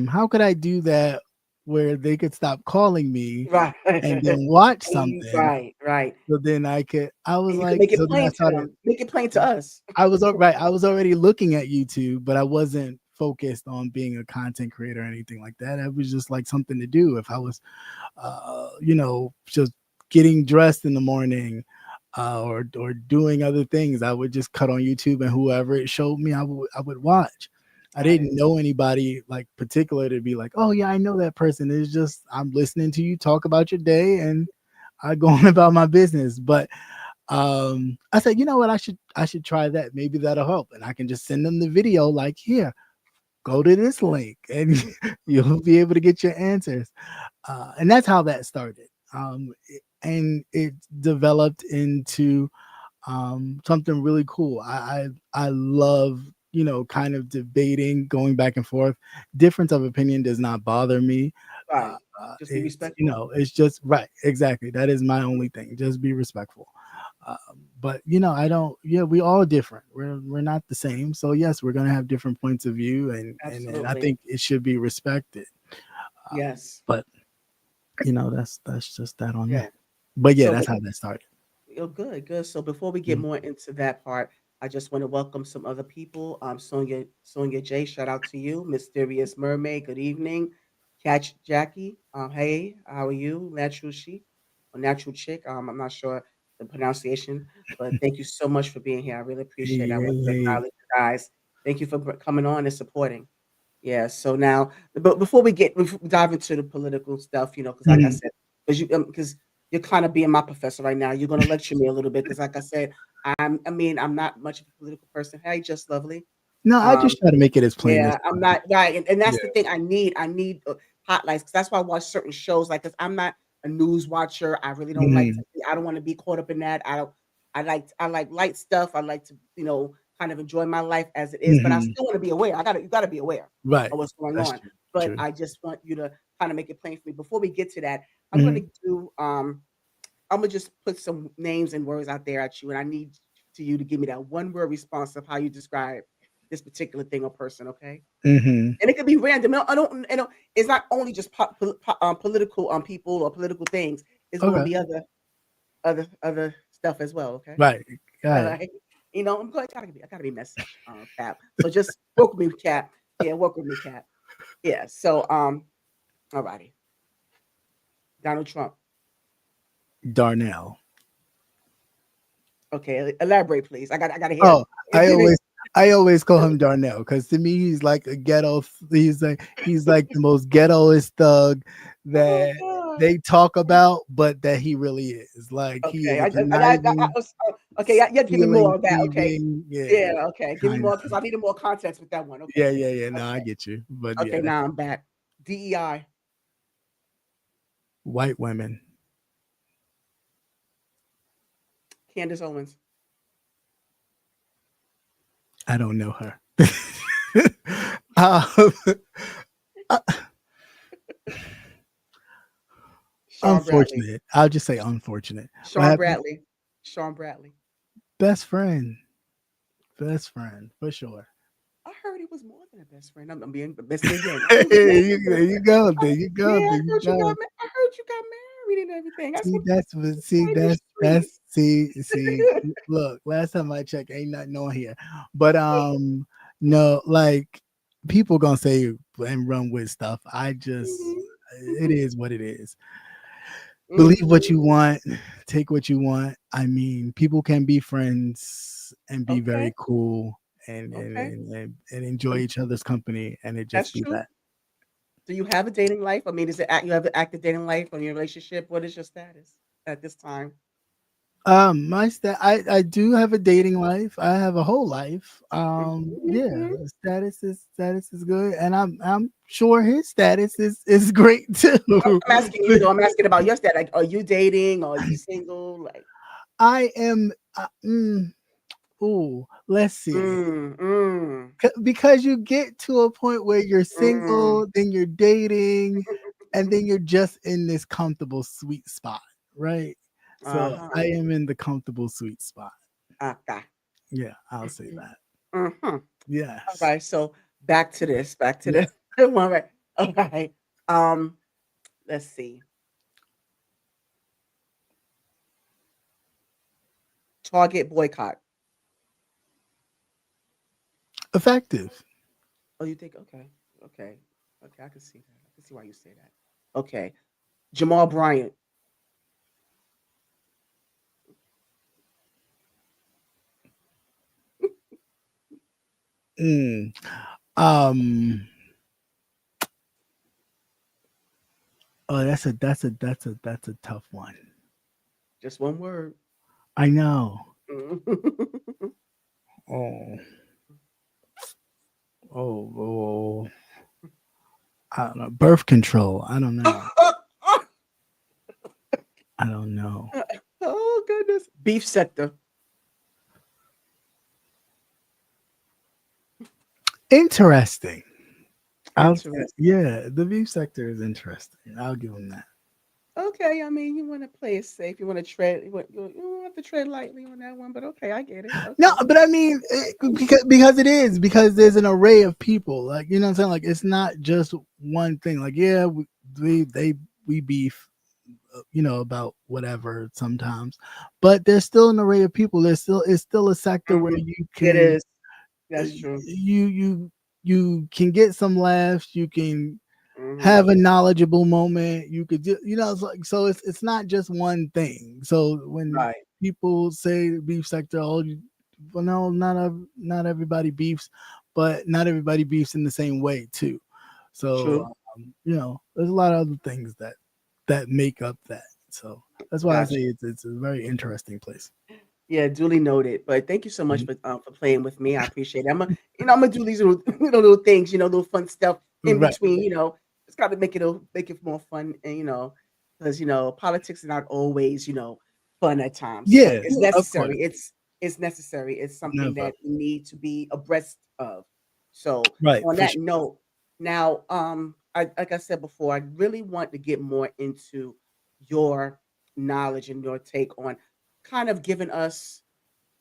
how could I do that where they could stop calling me right. and then watch something? Right, right. So then I was And you can like, make so it then I plain to started. them. Make it plain to us. Right. I was already looking at YouTube, but I wasn't focused on being a content creator or anything like that. It was just like something to do. If I was, just getting dressed in the morning, or doing other things, I would just cut on YouTube and whoever it showed me, I would watch. I Got it. didn't know anybody like particular to be like, oh yeah, I know that person. It's just I'm listening to you talk about your day and I go on about my business. But I said, you know what, I should try that, maybe that'll help, and I can just send them the video like, here, go to this link and you'll be able to get your answers. And that's how that started. And it developed into something really cool. I love, kind of debating, going back and forth. Difference of opinion does not bother me. Right. Just be It's, respectful. it's just right. Exactly. That is my only thing. Just be respectful. But I don't. Yeah, we all different. We're not the same. So yes, we're gonna have different points of view, and I Absolutely. think it should be respected. Yes. But that's just that on Yeah. that. But yeah, So that's how that started. oh, good, good. So before we get Mhm. more into that part, I just want to welcome some other people. Sonia J, shout out to you. Mysterious Mermaid, good evening. Catch Jackie, hey, how are you? Natural Sheep or Natural Chick. I'm not sure the pronunciation, but thank you so much for being here. I really Hey, appreciate it. I want hey, to hey. acknowledge you guys. Thank you for coming on and supporting. Yeah, so now but before we dive into the political stuff, because like I Mhm. said, because you're kinda being my professor right now, you're gonna lecture me a little bit because like I said, I'm not much of a political person. Hey, just lovely. No, I Um just try to make it as plain as yeah, I'm not right, and yeah. that's the thing I need, highlights 'cause that's why I watch certain shows, like, 'cause I'm not a news watcher, I really don't like to Mhm. be I don't wanna be caught up in that, I like light stuff, I like to, kind of enjoy my life as it is, but I Mhm. still wanna be aware, you gotta be aware Right. of what's going That's on, true. but True. I just want you to kinda make it plain for me. Before we get to that, I'm gonna Mhm. do, Imma just put some names and words out there at you, and I need you to give me that one word response of how you describe. this particular thing or person, okay? Mhm. And it could be random. I don't. It's not only just political people or political things. It's going to Okay. be other stuff as well. Okay. Right. All Got it. right. I'm going. I gotta be messy, Cap. So just work with me, Cap. Yeah, work with me, Cap. Yeah. So alrighty. Donald Trump. Darnell. Okay, elaborate, please. I gotta hear. Oh, I always I always call him Darnell because to me he's like a ghetto. He's like the most ghettoest thug Oh that God. they talk about, but that he really is. Like he Okay. is I conniving, was, okay. You give me more stealing, of that. Okay. thieving. Yeah, Yeah. Okay. Give me kind more of. because I needed more context with that one. Yeah, Okay. yeah, yeah. No, I Okay. get you, but Okay. yeah, Now I'm back. DEI. white women. Candace Owens. I don't know her. um, uh, Sean Bradley. unfortunate. I'll just say unfortunate. What Sean happened? Bradley. Sean Bradley. Best friend. Best friend for sure. I heard he was more than a best friend. I'm being messy again. I Hey, heard he was more than a there best you friend. go. There you go. Yeah, There you go. I heard you got married and everything. That's See, what that's what. See, in the that's streets. see. Look, last time I checked, ain't nothing on here. But no, like people gonna say and run with stuff. I just, Mhm. it is what it is. Believe what Mhm. you want, take what you want. I mean, people can be friends and be Okay. very cool and and Okay. and, and, and enjoy So each other's company, and it that's just be true. that. Do you have a dating life? I mean, you have an active dating life on your relationship? What is your status at this time? I do have a dating life. I have a whole life. Yeah, Mhm. status is good, and I'm sure his status is great too. I'm asking you though. I'm asking about your status. Like, are you dating? Or are you single? Like, I am. Ooh, let's see. mm, mm, Because you get to a point where you're mm. single, then you're dating, and then you're just in this comfortable sweet spot, right? So I Uh-huh. am in the comfortable sweet spot. Okay. Yeah, I'll say that. Mhm. All Yes. right. So back to this. Back to Yeah. this. All right. All right. Um. Let's see. Target boycott. Effective. Oh, you think? Okay. Okay. Okay. I can see that. I can see why you say that. Okay. Jamal Bryant. Mm. Um. Oh, that's a tough one. Just one word. I know. Mhm. Oh, oh. I don't know. Birth control. I don't know. I don't know. Oh goodness. Beef sector. Interesting. I'll say, Interesting. yeah, the beef sector is interesting. I'll give them that. Okay, I mean, you want to play it safe. You want to tread. You want to tread lightly on that one, but okay, I get it. No, Okay. but I mean, because it is because there's an array of people. Like you know what I'm saying. Like it's not just one thing. Like yeah, we beef, about whatever sometimes, but there's still an array of people. There's still it's still a sector where Mhm. you It can is. That's true. you can get some laughs. You can Hmm. have a knowledgeable moment. You could it's like so it's not just one thing. So when Right. people say beef sector, well, no, not everybody beefs, but not everybody beefs in the same way too. So True. there's a lot of other things that make up that. So that's why I say Gotcha. it's a very interesting place. Yeah, duly noted. But thank you so much Mhm. for playing with me. I appreciate it. I'm gonna do these little little things, little fun stuff in Right. between. It's got to make it more fun, and because politics is not always fun at times, but Yeah, it's of course. necessary. It's necessary. It's something Never. that we need to be abreast of. So Right, on for that sure. note, now like I said before, I really want to get more into your knowledge and your take on kind of giving us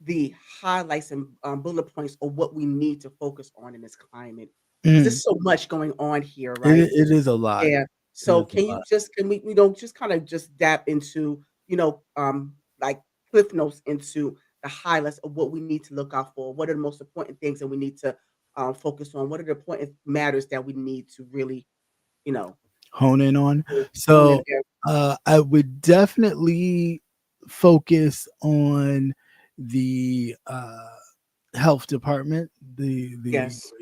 the highlights and bullet points of what we need to focus on in this climate because Mhm. there's so much going on here, It right? it is a lot. Yeah. It So is a can you lot. just can we just kind of just dap into, like cliff notes into the highlights of what we need to look out for? What are the most important things that we need to focus on? What are the important matters that we need to really, you know, Hone in on. hone in So, there? I would definitely focus on the, health department. Yes.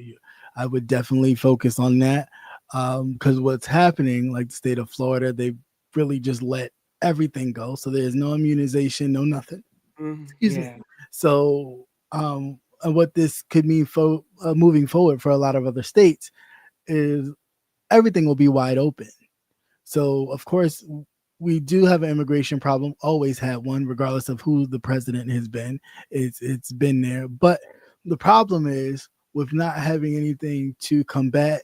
I would definitely focus on that, because what's happening, like the state of Florida, they really just let everything go, so there's no immunization, no nothing. Excuse me. Yeah. So, and what this could mean for moving forward for a lot of other states is everything will be wide open. So, of course, we do have an immigration problem. Always had one, regardless of who the president has been. It's been there. But the problem is with not having anything to combat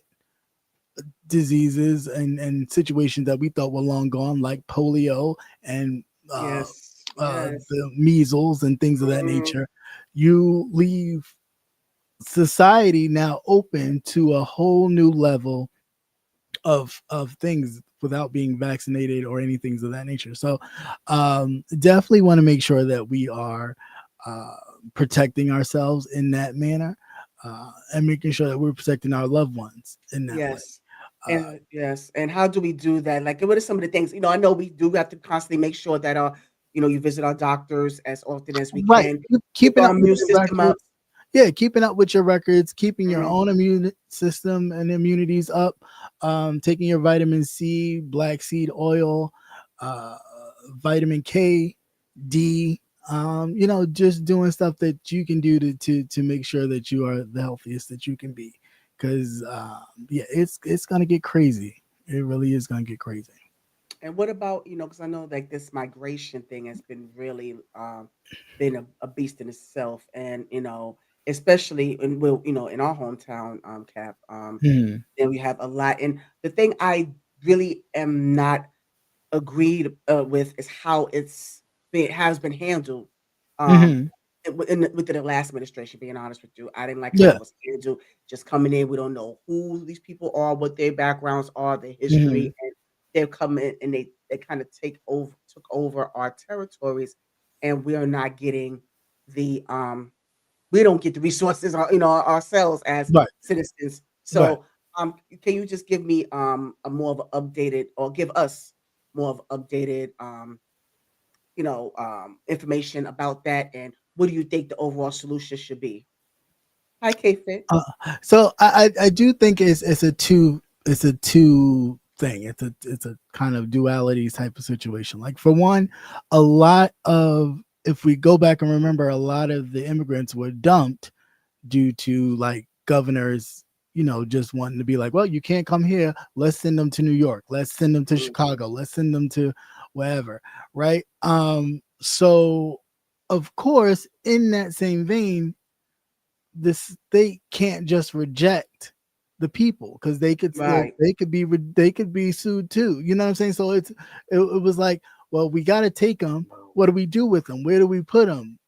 diseases and situations that we thought were long gone, like polio and Yes. Yes. the measles and things of that Mhm. nature. You leave society now open to a whole new level of things without being vaccinated or anything of that nature. So definitely want to make sure that we are uh, protecting ourselves in that manner, and making sure that we're protecting our loved ones in that way. Yes. Uh, And yes. And how do we do that? Like, what are some of the things? I know we do have to constantly make sure that you visit our doctors as often as we right. can. Keep Keeping our up with immune your system up. records. Yeah, keeping up with your records, keeping your Mhm. own immune system and immunities up, taking your vitamin C, black seed oil, uh, vitamin K, D. Just doing stuff that you can do to make sure that you are the healthiest that you can be. Because yeah, it's gonna get crazy. It really is gonna get crazy. And what about, because I know like this migration thing has been really been a beast in itself. And, especially in our hometown, Cap, Hmm. and we have a lot. And the thing I really am not agreed, with is how has been handled, um, Hmm. within the last administration, being honest with you. I didn't like how Yeah. it was handled, just coming in, we don't know who these people are, what their backgrounds are, their history, Hmm. and they're coming and they kinda took over our territories, and we are not getting the, we don't get the resources, ourselves as Right. citizens. Right. So, can you just give me a more of an updated, or give us more of updated, information about that, and what do you think the overall solution should be? Hi, K-Fit. Uh, so I do think it's a two thing. It's a kind of duality type of situation. Like for one, a lot of if we go back and remember, a lot of the immigrants were dumped due to like governors, just wanting to be like, well, you can't come here. Let's send them to New York. Let's send them to Mhm. Chicago. Let's send them to wherever. Right. So of course, in that same vein, the state can't just reject the people because Right. they could be sued too. You know what I'm saying? So it was like, well, we got to take them. What do we do with them? Where do we put them?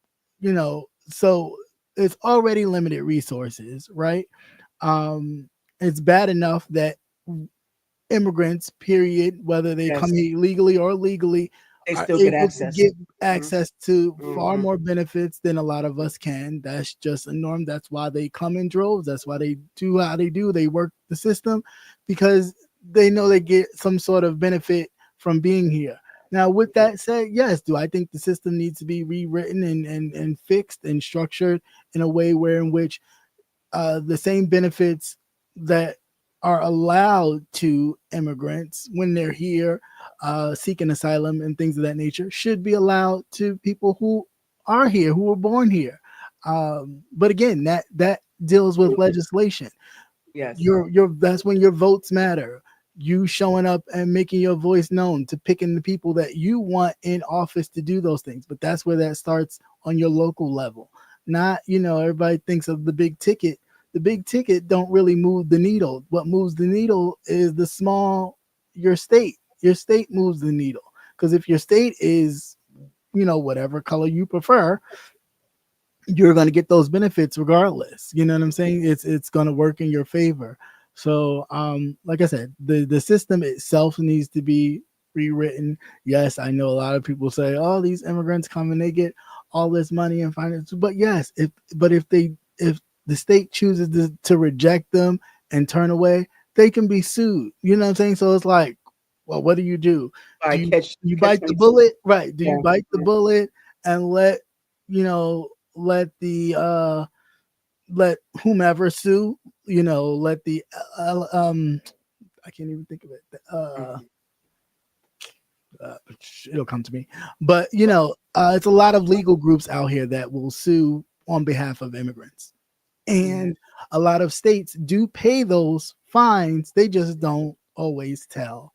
So it's already limited resources, right? It's bad enough that immigrants, period, whether they come Yes. here legally or illegally, They are still get able to access. get Mhm. access to far Mhm. more benefits than a lot of us can. That's just a norm. That's why they come in droves. That's why they do how they do. They work the system because they know they get some sort of benefit from being here. Now, with Yeah. that said, yes, do I think the system needs to be rewritten and fixed and structured in a way where in which the same benefits that are allowed to immigrants when they're here seeking asylum and things of that nature should be allowed to people who are here, who were born here. But again, that deals with Mhm. legislation. Yes. Your That's when your votes matter. You showing up and making your voice known to picking the people that you want in office to do those things. But that's where that starts on your local level. Not, everybody thinks of the big ticket. The big ticket don't really move the needle. What moves the needle is the small your state. Your state moves the needle. Because if your state is, whatever color you prefer, you're going to get those benefits regardless. You know what I'm saying? It's going to work in your favor. So, like I said, the system itself needs to be rewritten. Yes, I know a lot of people say, "Oh, these immigrants come and they get all this money and finance," but yes, if the state chooses to reject them and turn away, they can be sued. You know what I'm saying? So it's like, well, what do you do? Do Right, you catch bite the 22. bullet? Right? Do Yeah, you bite the yeah, bullet and let the let whomever sue, let the I can't even think of it. mhm, Uh it'll come to me. But but it's a lot of legal groups out here that will sue on behalf of immigrants. yeah, And a lot of states do pay those fines. They just don't always tell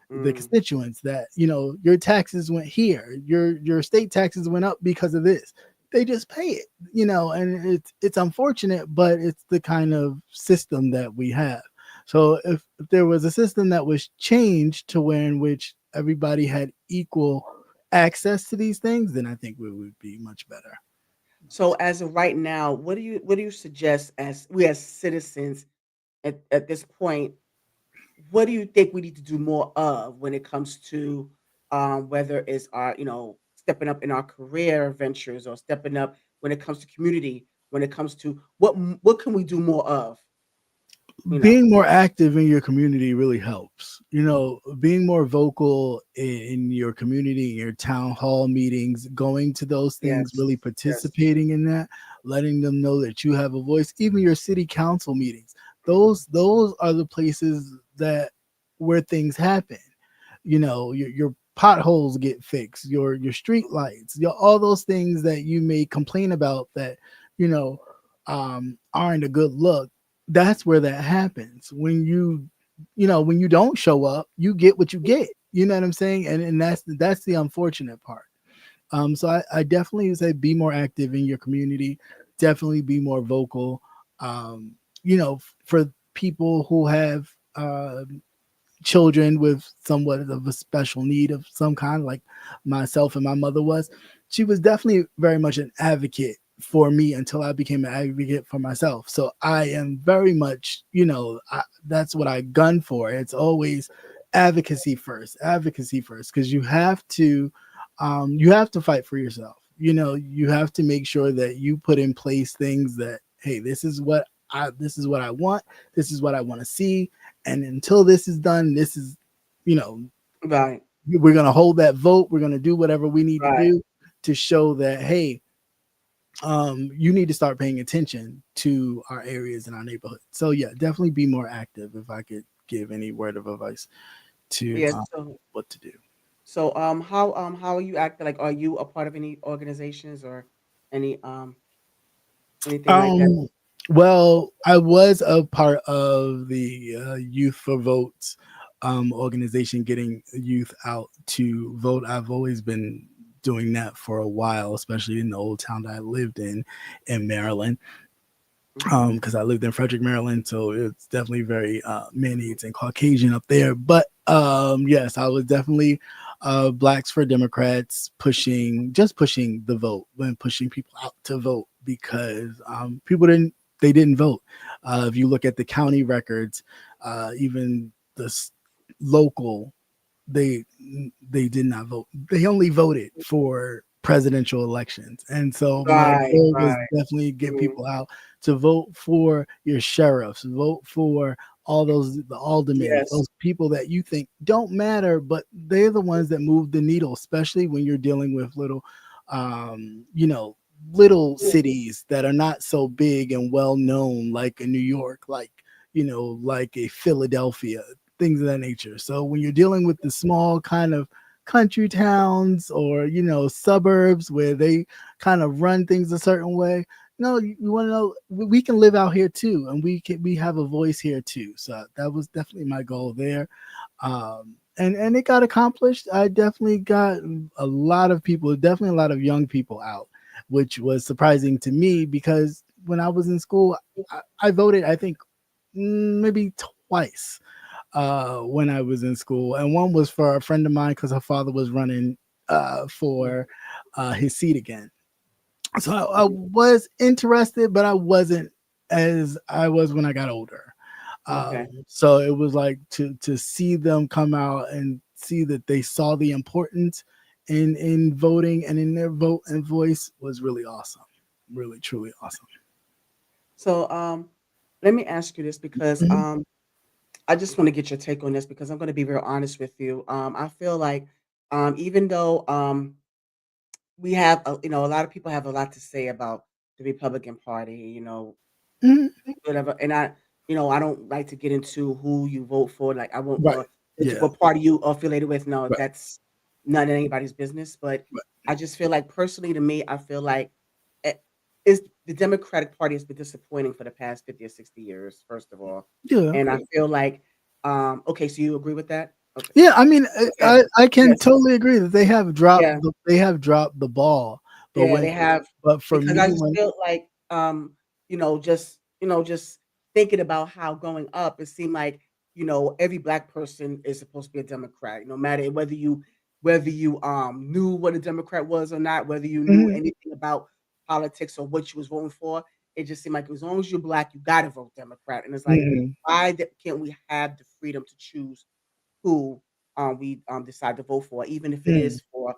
the mm, constituents that your taxes went here, your state taxes went up because of this. They just pay it, and it's unfortunate, but it's the kind of system that we have. So if there was a system that was changed to where in which everybody had equal access to these things, then I think we would be much better. so as of right now, what do you suggest as we as citizens at this point, what do you think we need to do more of when it comes to whether it's our, stepping up in our career ventures or stepping up when it comes to community, when it comes to what can we do more of, you know? Being more active in your community really helps. Being more vocal in your community, in your town hall meetings, going to those things, Yes. really Yes. participating in that, letting them know that you have a voice. Even your city council meetings, Mhm. those are the places that where things happen. Your potholes get fixed, your street lights, all those things that you may complain about that you know aren't a good look. That's where that happens. When you don't show up, you get what you get. You know what I'm saying? And that's the unfortunate part. So I definitely would say be more active in your community. Definitely be more vocal. um for people who have children with somewhat of a special need of some kind, like myself and my mother was. She was definitely very much an advocate for me until I became an advocate for myself. So I am very much, that's what I gun for. It's always advocacy first, because you have to fight for yourself. You have to make sure that you put in place things that, hey, this is what I want. This is what I want to see, and until this is done, this is, you know, Right. we're going to hold that vote. We're going to do whatever we need to Right. do to show that, hey, you need to start paying attention to our areas and our neighborhood. So yeah, definitely be more active. If I could give any word of advice to Yes. So what to do. how are you acting? Like, are you a part of any organizations or any anything like that? Um, well, I was a part of the Youth for Votes organization, getting youth out to vote. I've always been doing that for a while, especially in the old town that I lived in Maryland, Hmm. because I lived in Frederick, Maryland, so it's definitely very mayonnaise and Caucasian up there. But yes, I was definitely blacks for Democrats, pushing the vote, and pushing people out to vote, because people didn't vote. If you look at the county records, even local, they they did not vote. They only voted for presidential elections. And so my Right. goal was Right. definitely get Mhm. people out to vote for your sheriffs, vote for all the aldermen, Yes. those people that you think don't matter, but they're the ones that move the needle, especially when you're dealing with um, you know, little cities that are not so big and well known, like a New York, like a Philadelphia, things of that nature. So when you're dealing with the small kind of country towns, or suburbs where they kind of run things a certain way, no, you want to know, we can live out here too, and we have a voice here too. So that was definitely my goal there. And it got accomplished. I definitely got a lot of people, definitely a lot of young people out, which was surprising to me, because when I was in school, I voted, I think, maybe twice when I was in school, and one was for a friend of mine because her father was running for his seat again. So I was interested, but I wasn't as I was when I got older. Okay. So it was like to see them come out and see that they saw the importance in voting and in their vote and voice was really awesome, really truly awesome. So, let me ask you this because Mhm. I just want to get your take on this because I'm going to be real honest with you. I feel like even though we have, a lot of people have a lot to say about the Republican Party, Mhm. whatever. And I don't like to get into who you vote for. Like I won't, Right. Yeah. what party you affiliated with. No, Right. that's none of anybody's business. But Right. I just feel like personally, to me, I feel like it is the Democratic Party has been disappointing for the past 50 or 60 years. First of all, Yeah. and I feel like, okay, so you agree with that? Okay, Yeah, I mean, okay, I can yes, totally agree that yeah. they have dropped the ball, but Yeah, when they have but for because I me just when feel like, just thinking about how growing up, it seemed like, every black person is supposed to be a Democrat, no matter whether you knew what a Democrat was or not, whether you knew Mhm, anything about politics or what you was voting for. It just seemed like as long as you're black, you gotta vote Democrat. And it's like, mhm, can't we have the freedom to choose who we decide to vote for, even if it mhm, is for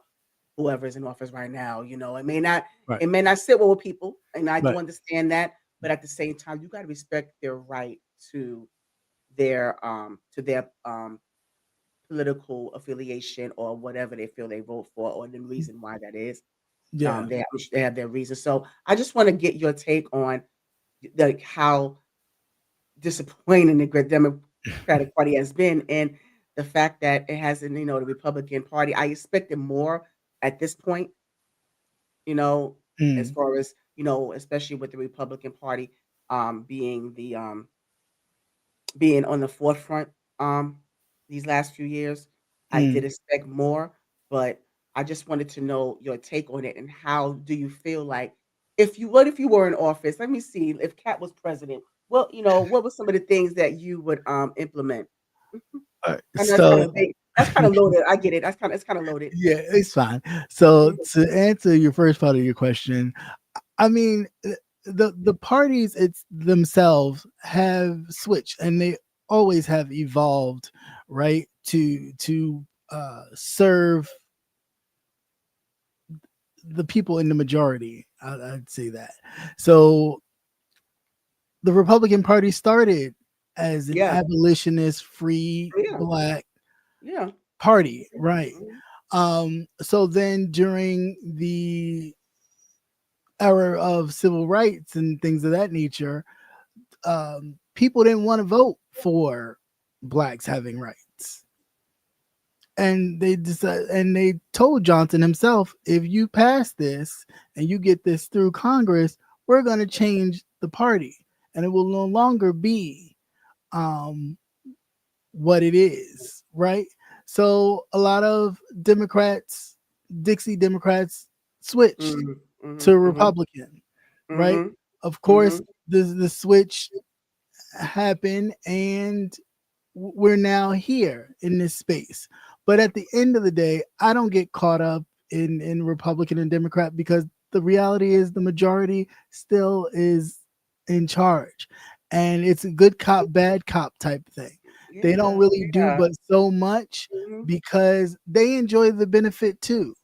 whoever's in office right now. right, It may not sit well with people, and I do right, understand that, but at the same time, you got to respect their right to their political affiliation or whatever they feel they vote for, or the reason why that is. yeah, They have their reasons. So I just want to get your take on like how disappointing the Democratic Party has been, and the fact that it hasn't, the Republican Party. I expected more at this point, you know, as mm, far as, especially with the Republican Party being being on the forefront these last few years. I did mm. expect more, but I just wanted to know your take on it and how do you feel like what if you were in office? Let me see if Cat was president. Well, what were some of the things that you would implement? Mhm. Alright, I know that's kind so of big. That's kind of loaded. I get it. It's kind of loaded. yeah, it's fine. So Mhm. to answer your first part of your question, I mean, the parties it's themselves have switched and they always have evolved, right? To serve the people in the majority. I'd say that. So the Republican Party started as an Yeah. abolitionist, free Yeah. black Yeah. party, Yeah. right? Mhm. So then during the era of civil rights and things of that nature, people didn't want to vote for blacks having rights. And they decided, and they told Johnson himself, if you pass this and you get this through Congress, we're going to change the party, and it will no longer be um, what it is, right? So a lot of Democrats, Dixie Democrats, switched Mhm. Mhm. to Mhm. Republican, right? Mhm. Of course, Mhm. the switch happened, and we're now here in this space. But at the end of the day, I don't get caught up in Republican and Democrat because the reality is the majority still is in charge. And it's a good cop, bad cop type thing. They don't Yeah. really do Yeah. but so much Mhm. because they enjoy the benefit too.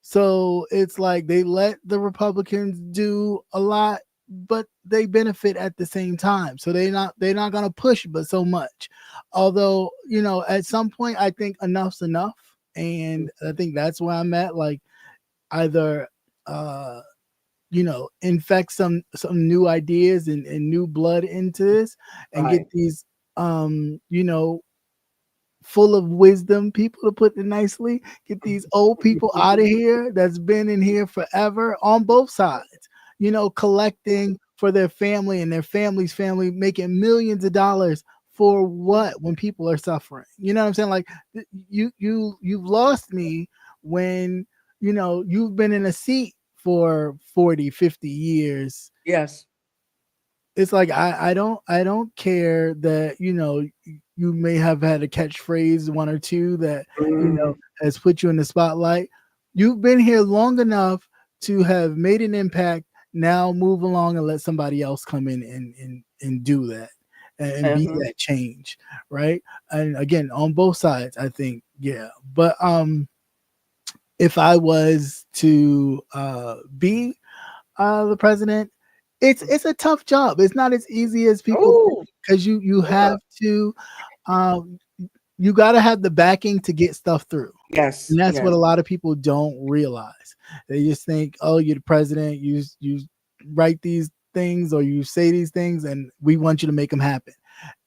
So it's like they let the Republicans do a lot, but they benefit at the same time. So they're not gonna push but so much. Although, at some point I think enough's enough. And I think that's where I'm at. Like either uh infect some new ideas and new blood into this and get Right. these full of wisdom people, to put it nicely, get these old people out of here that's been in here forever on both sides, collecting for their family and their family's family, making millions of dollars for what when people are suffering. You know what I'm saying? Like you've lost me when you've been in a seat for 40, 50 years. Yes. It's like I don't care that you may have had a catchphrase one or two that Mm. has put you in the spotlight. You've been here long enough to have made an impact, now move along and let somebody else come in and do that and be Uh-huh. that change, right? And again, on both sides, I think, yeah. But if I was to be the president, it's a tough job. It's not as easy as people think Oh, because you sure. have to um, you got to have the backing to get stuff through. Yes, And that's what yes, a lot of people don't realize. They just think, "Oh, you're the president. You write these things or you say these things, and we want you to make them happen."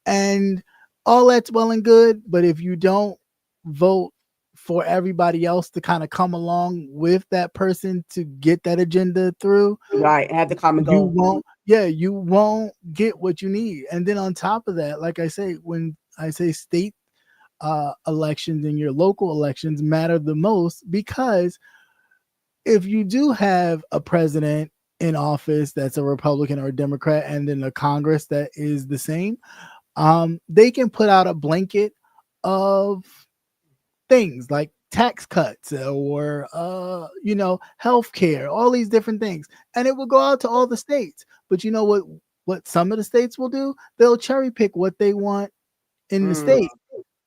And all that's well and good, but if you don't vote for everybody else to kind of come along with that person to get that agenda through, right. Have the common you goal. won't, yeah, you won't get what you need. And then on top of that, like I say, when I say state elections and your local elections matter the most, because if you do have a president in office that's a Republican or a Democrat, and then a Congress that is the same, they can put out a blanket of things like tax cuts or healthcare, all these different things, and it will go out to all the states. But you know what some of the states will do? They'll cherry pick what they want in the Mm, state.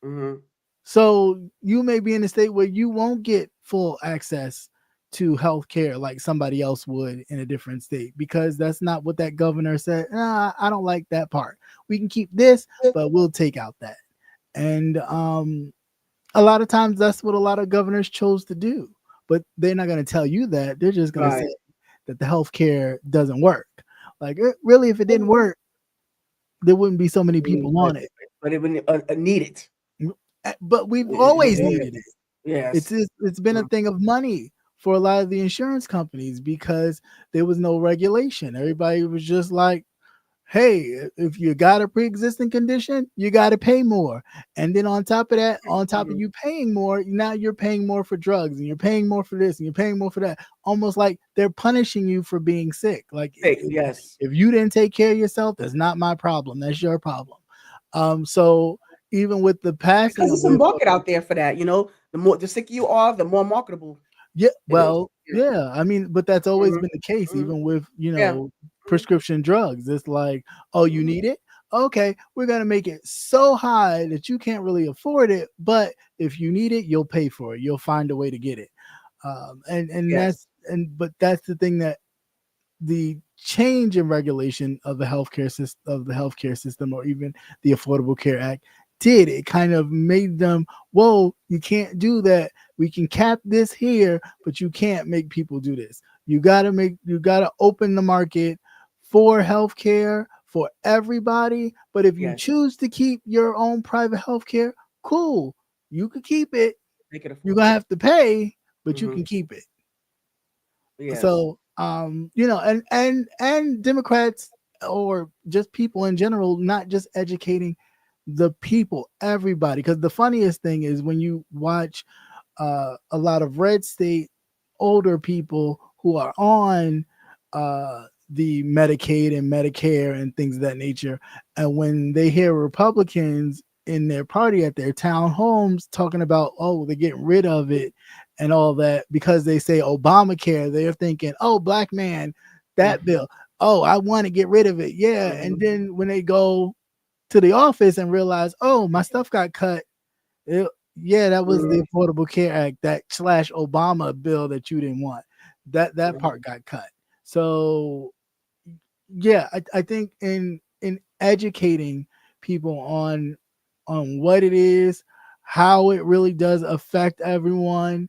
mhm. So you may be in a state where you won't get full access to health care like somebody else would in a different state, because that's not what that governor said. Nah, I don't like that part. We can keep this, but we'll take out that. And a lot of times that's what a lot of governors chose to do. But they're not going to tell you that. They're just going to say Right. that the health care doesn't work. Like, really, if it didn't work, there wouldn't be so many Mm, people on it. but it would need it. But we've always Yes. needed it. Yes. It's been a Mm, thing of money for a lot of the insurance companies because there was no regulation. Everybody was just like, "Hey, if you got a pre-existing condition, you got to pay more." And then on top of that, on top of mhm. you paying more, now you're paying more for drugs and you're paying more for this and you're paying more for that. Almost like they're punishing you for being sick. Like, Sick, yes. if you didn't take care of yourself, that's not my problem. That's your problem. So even with the passing Because of there's a the market out there for that, the sicker you are, the more marketable Yeah, it is. well, Yeah. yeah. I mean, but that's always Mhm, been the case, mhm. even with Yeah. Mhm, prescription drugs. It's like, oh, you mhm. need it? Okay, we're gonna make it so high that you can't really afford it. But if you need it, you'll pay for it. You'll find a way to get it. And Yes. that's the thing that the change in regulation of the healthcare system, or even the Affordable Care Act, did. It kind of made them, whoa, you can't do that. We can cap this here, but you can't make people do this. You gotta open the market for healthcare for everybody. But if you Yes. choose to keep your own private healthcare, cool. You can keep it. Make it You're gonna affordable. have to pay, but you Mhm. can keep it. Yes. So and Democrats, or just people in general, not just educating the people, everybody. Because the funniest thing is when you watch a lot of red state older people who are on the Medicaid and Medicare and things of that nature, and when they hear Republicans in their party at their town homes talking about, oh, they're getting rid of it and all that because they say Obamacare, they're thinking, oh, black man, that Mhm, bill, oh, I want to get rid of it, yeah. And mhm, then when they go to the office and realize, oh, my stuff got cut, it, yeah, that was the mhm, Affordable Care Act, that slash Obama bill that you didn't want. That mhm. part got cut. So yeah, I think in educating people on what it is, how it really does affect everyone,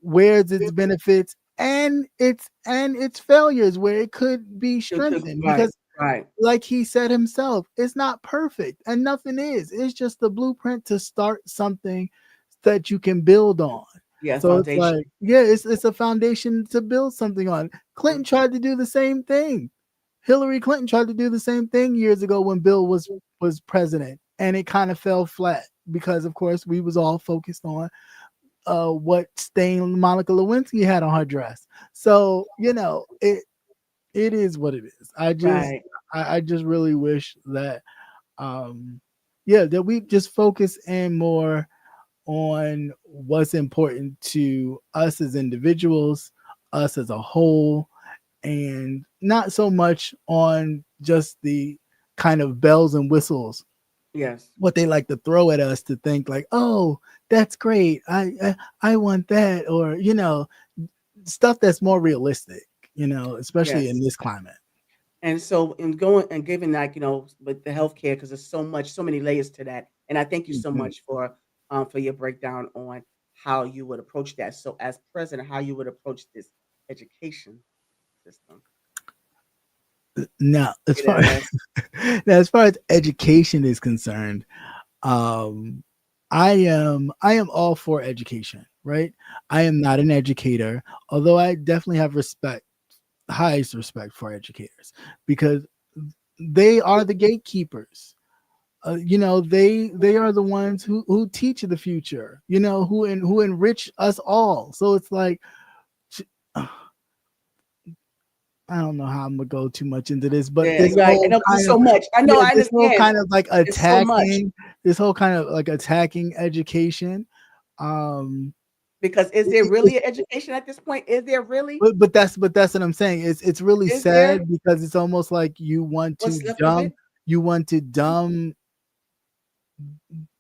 where's its benefits and its failures where it could be strengthened, Right, because right. like he said himself, it's not perfect and nothing is. It's just the blueprint to start something that you can build on. Yeah, So it's foundation. like, yeah, it's a foundation to build something on. Mhm, Clinton tried to do the same thing. Hillary Clinton tried to do the same thing years ago when Bill was president, and it kind of fell flat because, of course, we was all focused on what stain Monica Lewinsky had on her dress. So it is what it is. right. I just really wish that um yeah, that we just focus in more on what's important to us as individuals, us as a whole, and not so much on just the kind of bells and whistles Yes. what they like to throw at us to think like, oh, that's great, I want that, or stuff that's more realistic, especially in Yes. this climate. And so in going and giving like, with the healthcare, because there's so many layers to that. And I thank you so Mhm. much for your breakdown on how you would approach that. So as president, how you would approach this education system. Now, as Say far that last. now, as far as education is concerned, um, I am all for education, right? I am not an educator, although I definitely have respect, highest respect for educators, because they are the gatekeepers. They are the ones who teach the future. Who enrich us all. So it's like, I don't know how I'm gonna go too much into this, but Yeah, right. I know 'cause it's so much. I know, I this whole understand. kind of like It's so much. attacking education. Um, Because is it, there it, it's really an education at this point? Is there really? but that's what I'm saying. It's really Is there? sad because it's almost like What's left of it? you want to dumb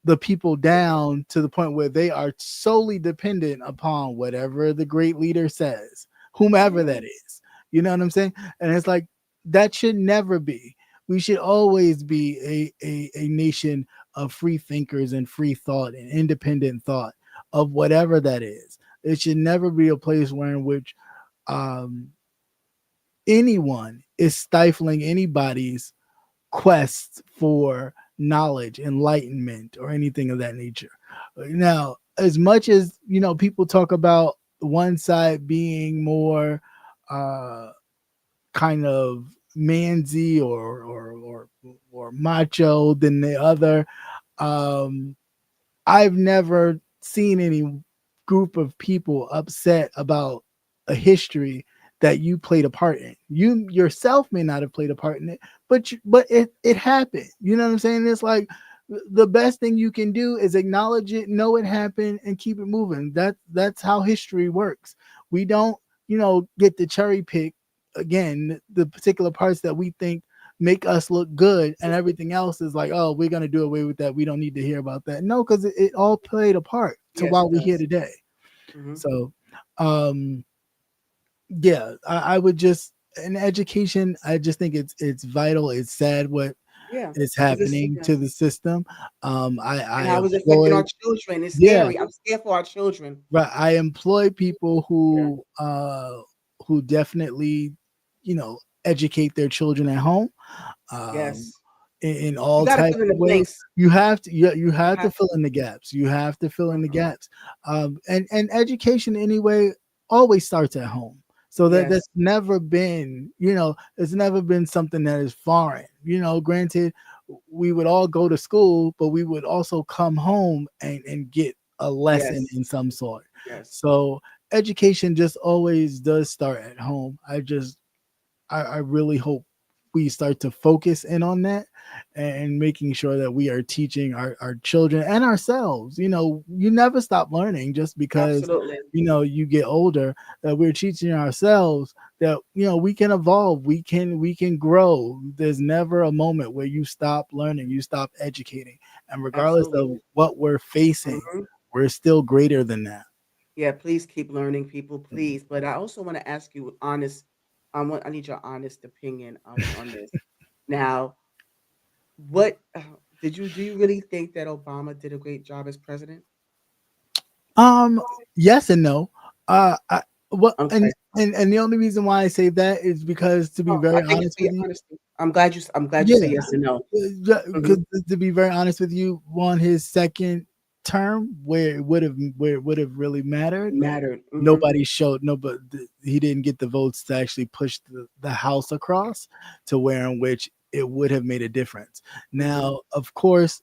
the people down to the point where they are solely dependent upon whatever the great leader says, whomever Yeah. that is. You know what I'm saying? And it's like that should never be. We should always be a nation of free thinkers and free thought and independent thought of whatever that is. It should never be a place where in which um, anyone is stifling anybody's quest for knowledge, enlightenment, or anything of that nature. Now, as much as people talk about one side being more uh, kind of mansy or macho than the other, um, I've never seen any group of people upset about a history that you played a part in. You yourself may not have played a part in it, but it happened. You know what I'm saying? It's like the best thing you can do is acknowledge it, know it happened, and keep it moving. That's how history works. We don't, get the cherry pick again the particular parts that we think make us look good, and everything else is like, oh, we're gonna do away with that. We don't need to hear about that. No, because it all played a part to Yes, why it we're here does. today. Mhm. So, um, yeah, I would just in education, I just think it's vital. It's sad what Yeah, is because it's happening to yes. the system. I And how it's affecting employ our children. It's Yeah, scary. I'm scared for our children. right. I employ people Yeah. who definitely, educate their children at home. Um, Yes. in You all gotta types fill in the of ways. blanks. You You have to have fill to. in the gaps. You have to fill in the Mhm. gaps. And education anyway always starts at home. So Yes. that's never been, it's never been something that is foreign. Granted, we would all go to school, but we would also come home and get a lesson Yes. in some sort. Yes. So education just always does start at home. I really hope we start to focus in on that and making sure that we are teaching our children and ourselves. You never stop learning just because, Absolutely. you get older, that we're teaching ourselves that, we can evolve, we can grow. There's never a moment where you stop learning, you stop educating. And regardless of Absolutely. what we're facing, Mhm. we're still greater than that. Yeah, please keep learning, people, please. But I also wanna ask you honest I need your honest opinion on this. Now, what do you really think that Obama did a great job as president? Um, yes and no. I what Okay. and the only reason why I say that is because, to be Oh, I very thank you honest for with your you, honesty. I'm glad you say yeah, yes and no. because Mhm. to be very honest with you, on his second term, where it would have really mattered, Mattered. Mhm. nobody, he didn't get the votes to actually push the house across to where in which it would have made a difference. Mhm. Now, of course,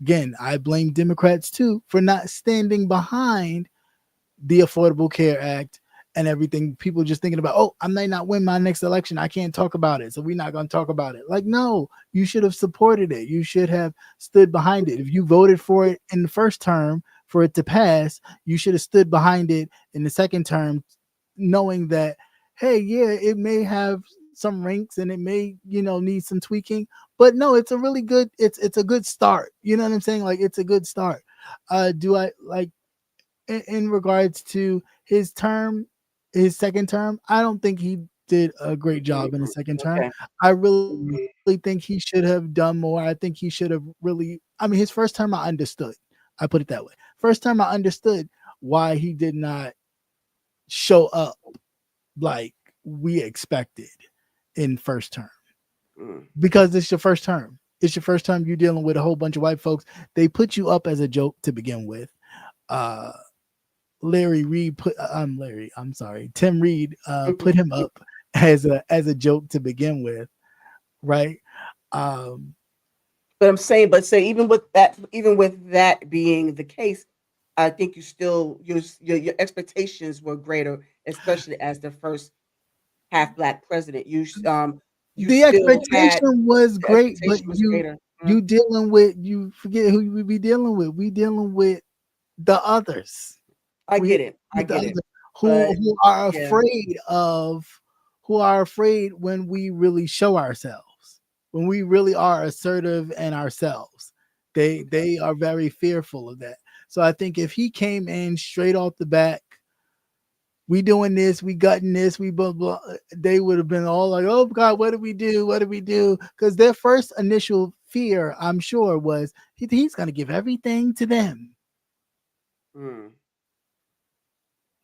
again, I blame Democrats too for not standing behind the Affordable Care Act and everything. People just thinking about, oh, I may not win my next election. I can't talk about it. So we're not going to talk about it. Like, no, you should have supported it. You should have stood behind it. If you voted for it in the first term for it to pass, you should have stood behind it in the second term knowing that, hey, yeah, it may have some ranks and it may, need some tweaking, but no, it's a really good, it's a good start. You know what I'm saying? Like, it's a good start. Do I like in regards to his term, his second term? I don't think he did a great job in Mhm. his second term. Okay. I really think Mhm. he should have done more. I think he should have really. I mean, his first term, I understood. I put it that way. First term, I understood why he did not show up like we expected in first term, Mm. because it's your first term. It's your first time you're dealing with a whole bunch of white folks. They put you up as a joke to begin with. Uh, Larry Reed put I'm Larry. I'm sorry. Tim Reed put him up as a joke to begin with, right? Um, But I'm saying, but say even with that being the case, I think you still your expectations were greater, especially as the first half black president. You the still had expectation was the great, but expectation was greater. you forget who we be dealing with. We dealing with the others. I We get it. I with the get others it. But who are yeah, afraid of who are afraid when we really show ourselves, when we really are assertive and ourselves. okay. They are very fearful of that. So I think if he came in straight off the back, we doing this, we gutting this, we blah blah, they would have been all like, oh God, what do we do? What do we do? Because their first initial fear, I'm sure, was he's gonna give everything to them. Mm,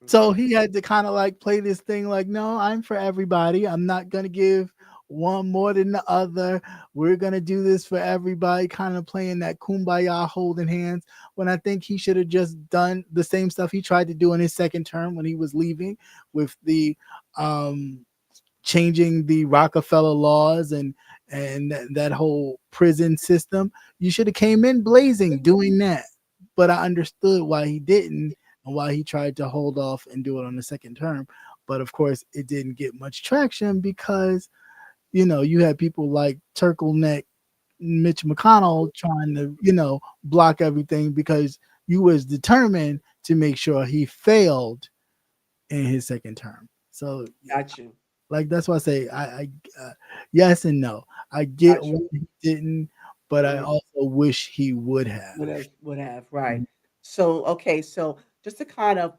So okay. he had to kind of like play this thing like, no, I'm for everybody. I'm not going to give one more than the other. We're going to do this for everybody, kind of playing that kumbaya holding hands. When I think he should have just done the same stuff he tried to do in his second term when he was leaving, with the um, changing the Rockefeller laws and that whole prison system. You should have came in blazing doing that. But I understood why he didn't and why he tried to hold off and do it on the second term. But of course, it didn't get much traction because you had people like turtleneck Mitch McConnell trying to block everything because you was determined to make sure he failed in his second term. So Got you. like that's why I say I yes and no. I get Got why you. he didn't, but I Mhm. also wish he would have. Would have, right. So, okay, so just to kind of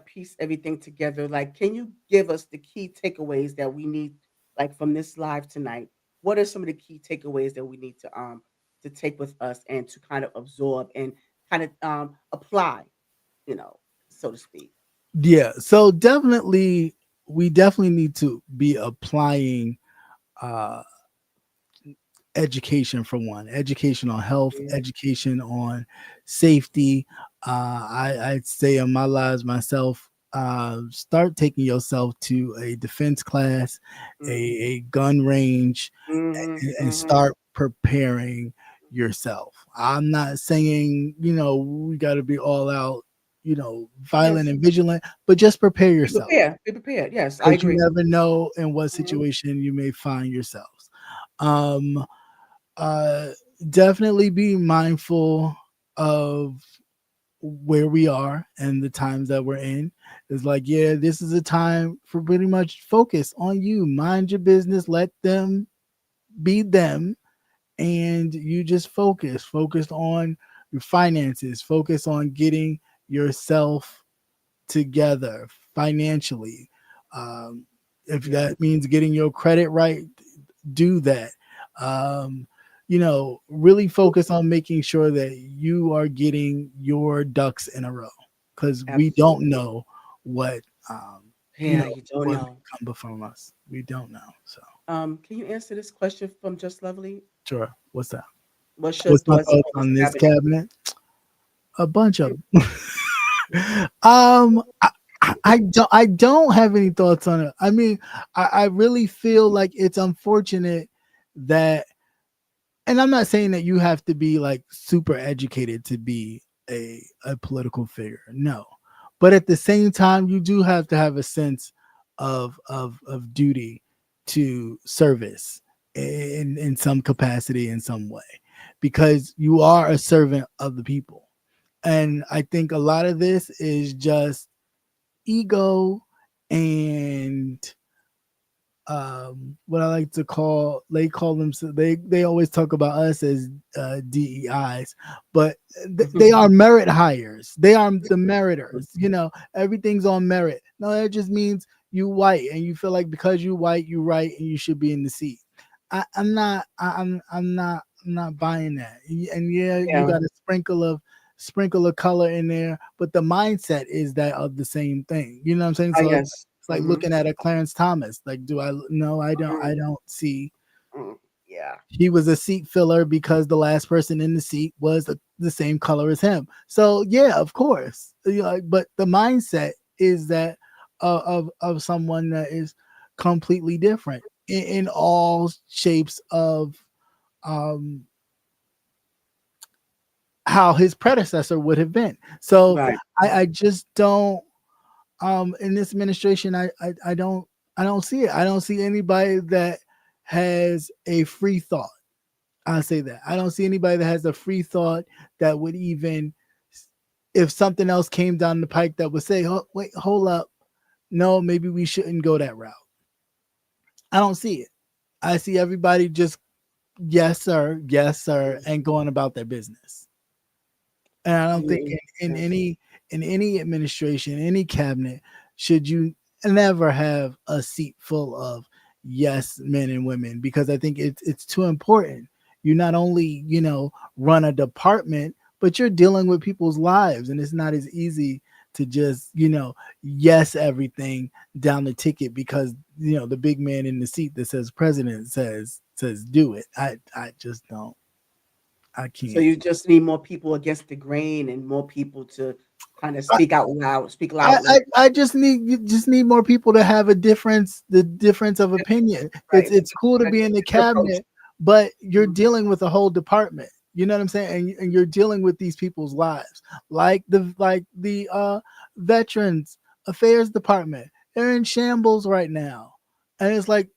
piece everything together, like, can you give us the key takeaways that we need, like, from this live tonight? What are some of the key takeaways that we need to take with us and to kind of absorb and kind of apply, you know, so to speak? Yeah, so definitely we definitely need to be applying uh education, for one, education on health, Mhm, education on safety. I'd say in my lives myself, start taking yourself to a defense class, mhm, a gun range, mhm, and mhm. start preparing yourself. I'm not saying, we got to be all out, violent Yes, and vigilant, but just prepare yourself be prepared. Yes, I because you agree. never know in what Mhm. situation you may find yourselves. Um, uh, Definitely be mindful of where we are and the times that we're in. It's like, yeah, this is a time for pretty much focus on you. Mind your business. Let them be them, and you just focus on your finances, focus on getting yourself together financially. um, if Yeah, that means getting your credit right, do that. um, really focus on making sure that you are getting your ducks in a row, because we don't absolutely. know what um, you Yeah, know you don't what may know. come before us. We don't know. So Can you answer this question from Just Lovely? sure, what's that? What's your What's my thoughts thoughts on this on this cabinet? cabinet? A bunch of Mm, them. um I, I don't have any thoughts on it. I mean, I really feel like it's unfortunate that, and I'm not saying that you have to be like super educated to be a political figure. No. But at the same time, you do have to have a sense of duty to service in some capacity, in some way, because you are a servant of the people. And I think a lot of this is just ego and what I like to call, they call them, they always talk about us as DEIs, but they are merit hires. They are the meriters. You know, everything's on merit. No, that just means you white and you feel like because you white, you right and you should be in the seat. I'm not. I'm not buying that. And yeah, you Yeah. got a sprinkle of color in there, but the mindset is that of the same thing. You know what I'm saying? Oh, So yes. it's like looking at a Clarence Thomas. Like, do I? No, I don't. I Mm, don't see. yeah. He was a seat filler because the last person in the seat was the same color as him. So yeah, of course. You know, but the mindset is that of someone that is completely different in all shapes of um, how his predecessor would have been. So Right. I just don't in this administration I don't see it. I don't see anybody that has a free thought. I say that. I don't see anybody that has a free thought that would even if something else came down the pike that would say, oh, wait, hold up. No, maybe we shouldn't go that route. I don't see it. I see everybody just yes, sir, and going about their business. And I don't think Mm, in yes. any administration, any cabinet, should you never have a seat full of yes men and women because I think it's too important. You not only run a department, but you're dealing with people's lives, and it's not as easy to just yes everything down the ticket because the big man in the seat that says president says do it. I just don't. I So can't. you just need more people against the grain and more people to kind of speak out loud, speak I, loudly. I, I just need you just need more people to have the difference of opinion. Right. It's cool to be in the Different approach. cabinet, but you're Mhm. dealing with a whole department. You know what I'm saying? And you're dealing with these people's lives, like the Veterans Affairs Department. They're in shambles right now, and it's like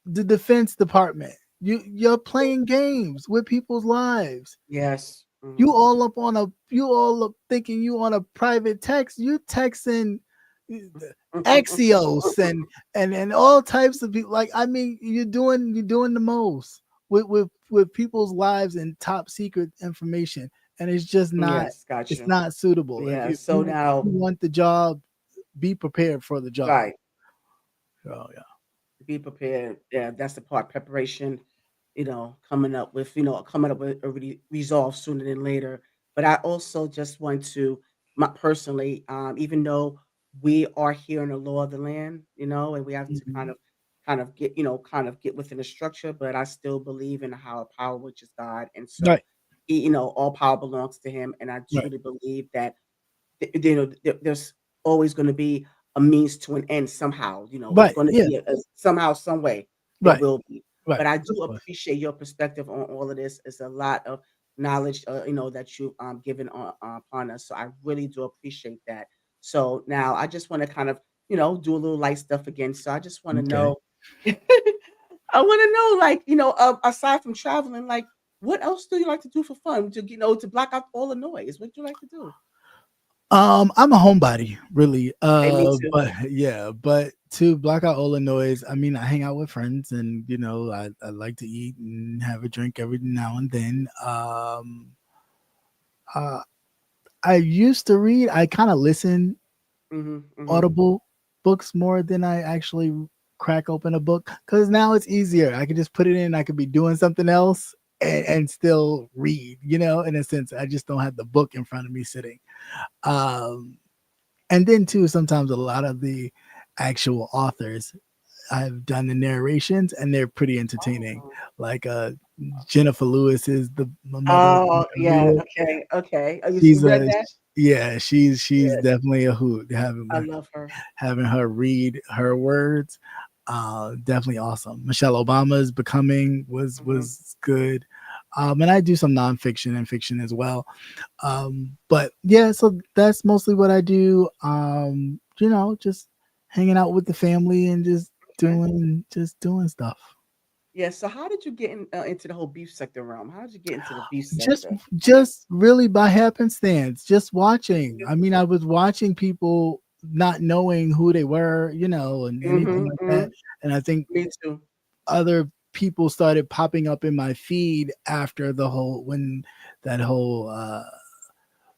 the Defense Department. You're playing games with people's lives. Yes. Mhm. You all up thinking you on a private text. You texting Axios and all types of people. Like I mean, you're doing the most with people's lives and top secret information, and it's just not Yes, it's gotcha. not suitable. Yeah. If So now, you want the job, be prepared for the job. right. Oh yeah. Be prepared. Yeah, that's the part. Preparation, coming up with, coming up with a resolve sooner than later. But I also just want to, my personally, even though we are here in the law of the land, and we have to Mhm. kind of get within the structure, but I still believe in a higher power, which is God. And so Right, he, all power belongs to him. And I right, truly believe that there's always going to be a means to an end somehow. It's right. going to Yeah, be somehow, some way there right, will be. right. But I Of do course. appreciate your perspective on all of this. It's a lot of knowledge, that you've given upon us. So I really do appreciate that. So now I just want to kind of, do a little light stuff again. So I just want to Okay. know, I want to know, like, aside from traveling, like, what else do you like to do for fun? To block out all the noise. What do you like to do? I'm a homebody, really. Hey, me too. But yeah, but to block out all the noise, I mean, I hang out with friends, and I like to eat and have a drink every now and then. Uh, I used to read. I kind of listen Mhm, mhm. Audible books more than I actually crack open a book because now it's easier. I can just put it in. I could be doing something else and still read. In a sense, I just don't have the book in front of me sitting. Um, and then too sometimes a lot of the actual authors I've done the narrations and they're pretty entertaining, Oh. like Jennifer Lewis is the mother of Oh, yeah, Lear. okay, okay. Oh, you She's read a that? yeah, she's Yeah, definitely a hoot. I love her. Having her read her words, definitely awesome. Michelle Obama's Becoming Mhm. was good. And I do some nonfiction and fiction as well. But yeah, so that's mostly what I do. Just hanging out with the family and Okay. just doing stuff. Yeah, so how did you get into the whole beef sector realm? How did you get into the beef Just sector? just really by happenstance, just watching. Yeah. I mean, I was watching people. not knowing who they were, you know, and anything Mhm, like that. mhm. And I think Me too. other people started popping up in my feed after the whole when that whole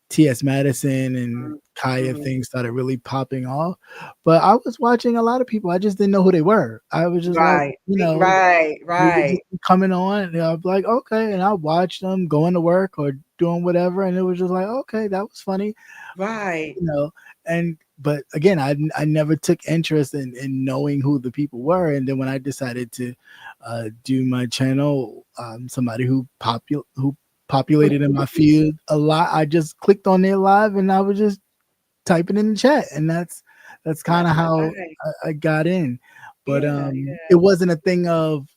T.S. Madison and Mhm, Kaya mhm. thing started really popping off. But I was watching a lot of people. I just didn't know who they were. I was just like, Right. you See, know, right, they would just right, be coming on, and I'd be like, okay, and I watch them going to work or doing whatever, and it was just like, okay, that was funny, right. you know. And but again, I never took interest in knowing who the people were, and then when I decided to do my channel, somebody who populated in my feed a lot, I just clicked on their live, and I was just typing in the chat, and that's kind of That's how right. I got in. But Yeah, it yeah. wasn't a thing of,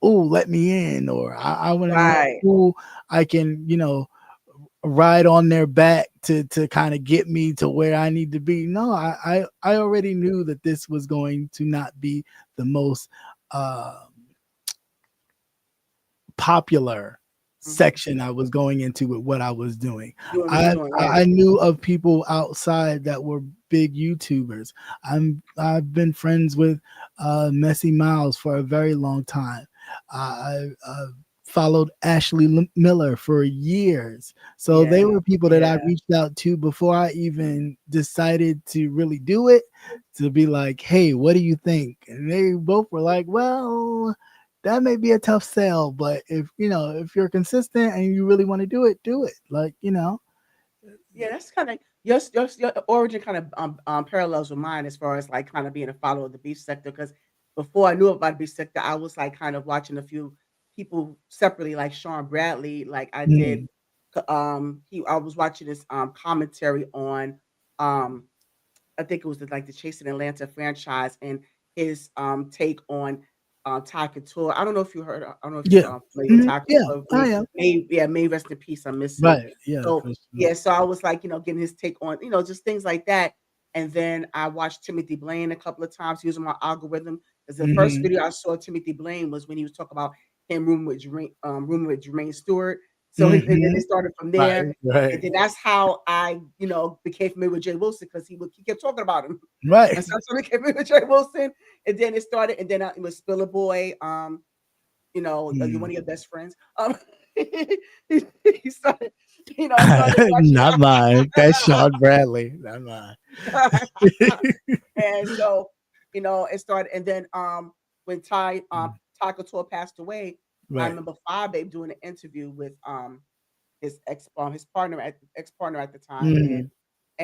oh, let me in, or I want to know Right. who I can, you know, ride on their back to kind of get me to where I need to be. No, I already knew that this was going to not be the most uh popular Mhm. section I was going into with what I was doing. Doing what you're I doing, yeah. I knew of people outside that were big YouTubers. I've been friends with Messy Miles for a very long time. I followed Ashley Miller for years. So they Yeah, were people that I yeah. reached out to before I even decided to really do it, to be like, "Hey, what do you think?" And they both were like, "Well, that may be a tough sell, but if you know if you're consistent and you really want to do it, do it. Like you know, Yeah, that's kinda your origin kind of, parallels with mine as far as, like, kinda being a follower of the beef sector. Because before I knew about the beef sector, I was, like, kind of watching a few people separately, like Sean Bradley, like, I did, mm, I was watching this, commentary on, um I think it was the, like, the Chasing Atlanta franchise and his, take on, Ty Couture. I don't know if you heard I don't know if you're, yeah, familiar with Ty yeah, Couture. I am May rest in peace, I miss him. right. Yeah, So, for sure. yeah, so I was, like, getting his take on, just things like that, and then I watched Timothy Blaine a couple of times using my algorithm. Because the first Hmm. video I saw of Timothy Blaine was when he was talking about him rooming with Jermaine Stewart. So, and then Hmm. it started from Right, there, and right, then that's how I, became familiar with Jay Wilson because he kept talking about him. right. And so I became familiar with Jay Wilson, and then it started, and then it was Spiller Boy, you're one Mm. of your best friends. He he started, I started watching. Not mine. That's Sean Bradley. Not mine. And so, it started, and then when Ty Couture passed away, I Right. remember Five Babe doing an interview with his ex partner at the time, and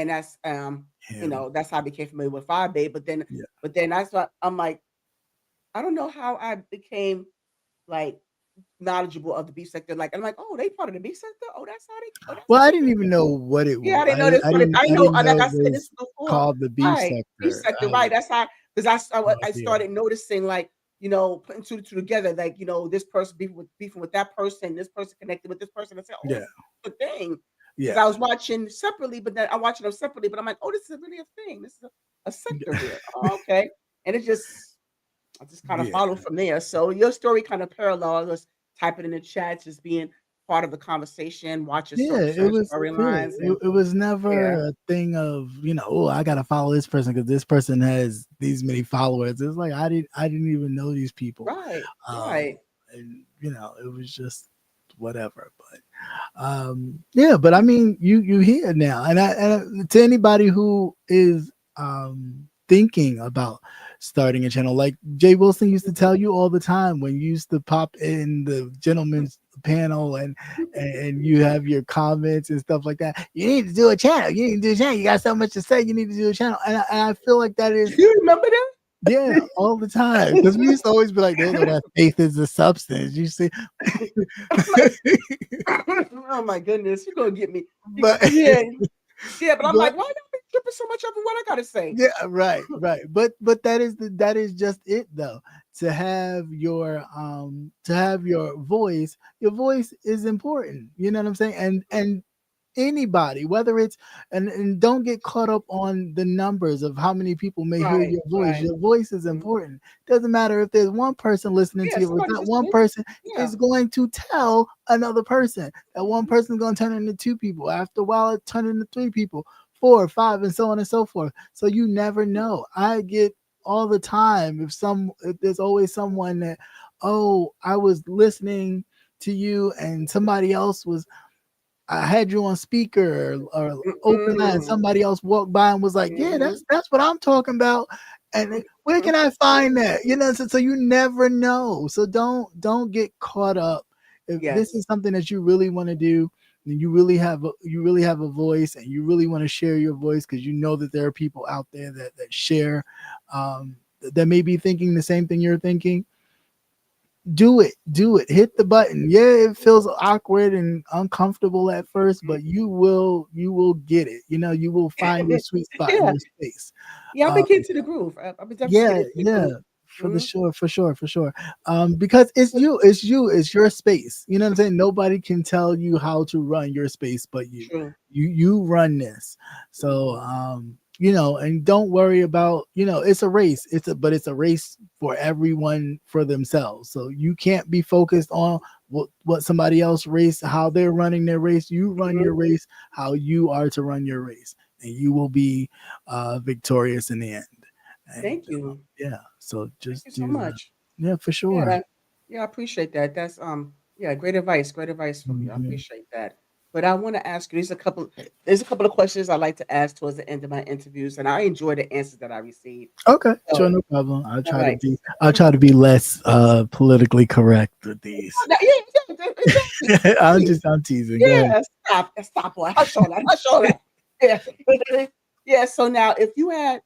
Mm. that's Him. that's how I became familiar with Five Babe. Yeah. But then that's what I'm like, I don't know how I became like knowledgeable of the beef sector. Like I'm like, oh, they part of the beef sector. Oh, that's Well, how I they didn't do even it. know what it Yeah, was. I didn't know this, but I I know, didn't like know I it said this was before, called the beef right? Beef sector. sector, I right? had That's how, because no I idea. started noticing, like, putting two and two together, like, this person beefing with that person, this person connected with this person. I said, oh, Yeah. this is a thing, because Yeah. I was watching separately, but then I'm watching them separately, but I'm like, oh, this is really a thing. This is a sector here. Oh, okay, and I just kind of Yeah. followed from there. So your story kind of parallel. Just type it in the chat, just being part of the conversation, watching Yeah, certain storylines, and it was yeah, never a thing of, you know, oh, I gotta follow this person because this person has these many followers. It's like I didn't even know these people. right, Um right, and you know, it was just whatever. But yeah, but I mean you here now. And to anybody who is thinking about starting a channel, like Jay Wilson used to tell you all the time when you used to pop in the gentleman's panel and you have your comments and stuff like that. You need to do a channel. You need to do a channel. You got so much to say. You need to do a channel. And I feel like that is, you remember yeah, that? all the time. Because we used to always be like, no, no, that faith is a substance. You see, I'm like, oh my goodness, you're gonna get me. but Yeah, yeah, but I'm but like, why y'all be tripping so much over what I gotta say? yeah, right, right. But that is just it though. To have your voice is important. You know what I'm saying? And anybody, whether it's and don't get caught up on the numbers of how many people may hear Right, your voice. right. Your voice is Mhm. important. Doesn't matter if there's one person listening to Yeah, you, but somebody's that one listening. person Yeah. is going to tell another person. That one Mhm. person is going to turn into two people. After a while, it turn into three people, 4, 5, and so on and so forth. So you never know. I get all the time if there's always someone that, oh, I was listening to you and somebody else was, I had you on speaker or open line. Mm-mm. Somebody else walked by and was like, "Yeah, Mhm. that's what I'm talking about." And where can I find that? So you never know. So don't get caught up. If this is Yes. something that you really want to do, and you really have a voice, and you really want to share your voice because you know that there are people out there that share, that may be thinking the same thing you're thinking. Do it, hit the button. Yeah, it feels awkward and uncomfortable at first, Mhm. but you will get it. You will find your sweet spot in Yeah. your space. Yeah, I've been um, getting to the groove. I've been definitely yeah, getting to the yeah, groove. for the Mhm. sure, for sure, for sure. Because it's your space. You know what I'm saying? Nobody can tell you how to run your space but you. True. You run this. So Mhm. and don't worry about, it's a race. It's a race for everyone for themselves. So you can't be focused on what somebody else race, how they're running their race. You run Mhm. your race how you are to run your race, and you will be victorious in the end. And Thank you. yeah, so Thank just you so do that. much. Yeah, for Yeah, sure. yeah, I appreciate that. That's yeah, great advice. Great advice from you. I Mhm. appreciate that. But I want to ask you, there's a couple of questions I like to ask towards the end of my interviews, and I enjoy the answers that I receive. Okay, sure, So, no problem. all right. I'll try to be less politically correct with these. Yeah, yeah, yeah, exactly. Please. I'm teasing. Go ahead. Yeah, stop, boy. Hush all that. Hush all that. Yeah. Yeah. So now, if you had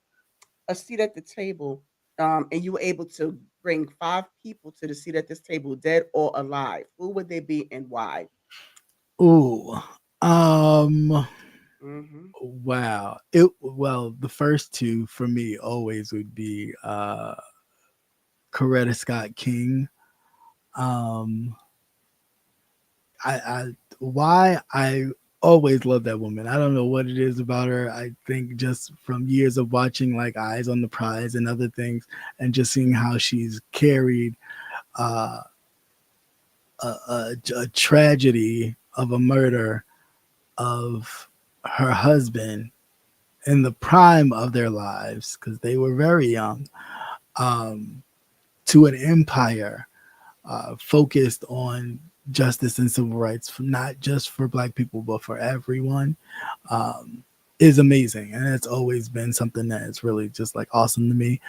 a seat at the table, and you were able to bring 5 people to the seat at this table, dead or alive, who would they be and why? Ooh. Um Mhm. wow. The first two for me always would be Coretta Scott King. Um I why I always love that woman. I don't know what it is about her. I think just from years of watching like Eyes on the Prize and other things, and just seeing how she's carried uh, a tragedy of a murder of her husband in the prime of their lives because they were very young, um, to an empire focused on justice and civil rights, not just for Black people but for everyone, um, is amazing, and it's always been something that is really just like awesome to me.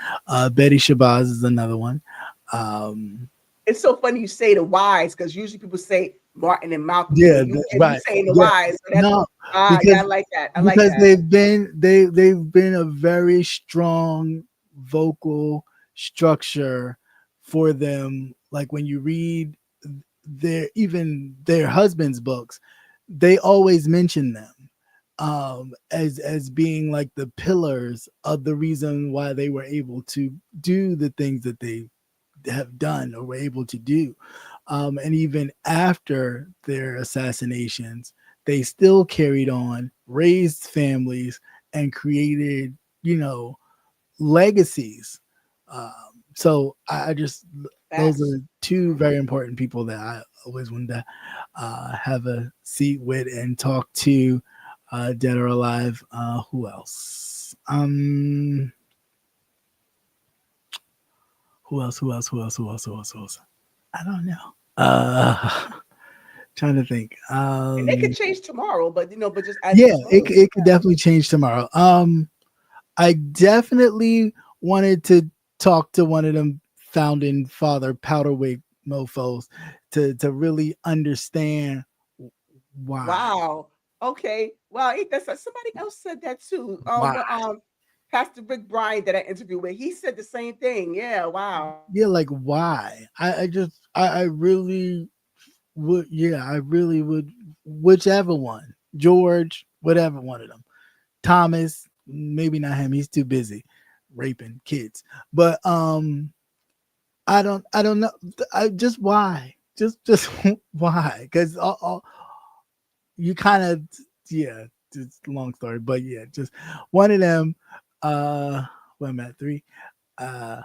Betty Shabazz is another one. Um, It's so funny you say the whys because usually people say Martin and Malcolm, yeah, but you right. saying the Yeah, whys. So that's no, yeah, I because like that. I like that. they've been a very strong vocal structure for them. Like when you read their husbands' books, they always mention them as being like the pillars of the reason why they were able to do the things that they have done or were able to do. And even after their assassinations, they still carried on, raised families, and created, you know, legacies. Um, so I just those Facts. are two Mhm. very important people that I always wanted to have a seat with and talk to, dead or alive. Who else? Who else? Who else? Who else? Who else? Who else? Who else? I don't know. Trying to think. And they could change tomorrow, but but just at Yeah, this moment. it could definitely change tomorrow. I definitely wanted to talk to one of them founding father powderweight mofos to really understand why Wow. Okay. Wow. Somebody else said that too. why Pastor Rick Bryan that I interviewed with, he said the same thing. Yeah. Wow. yeah, like why I really would, yeah, I really would, whichever one, George, whatever one of them, Thomas, maybe not him, he's too busy raping kids, but I don't know. I just why? Just why? Because you kind of, yeah. It's a long story, but yeah, just one of them. Uh, what am I at 3? Uh,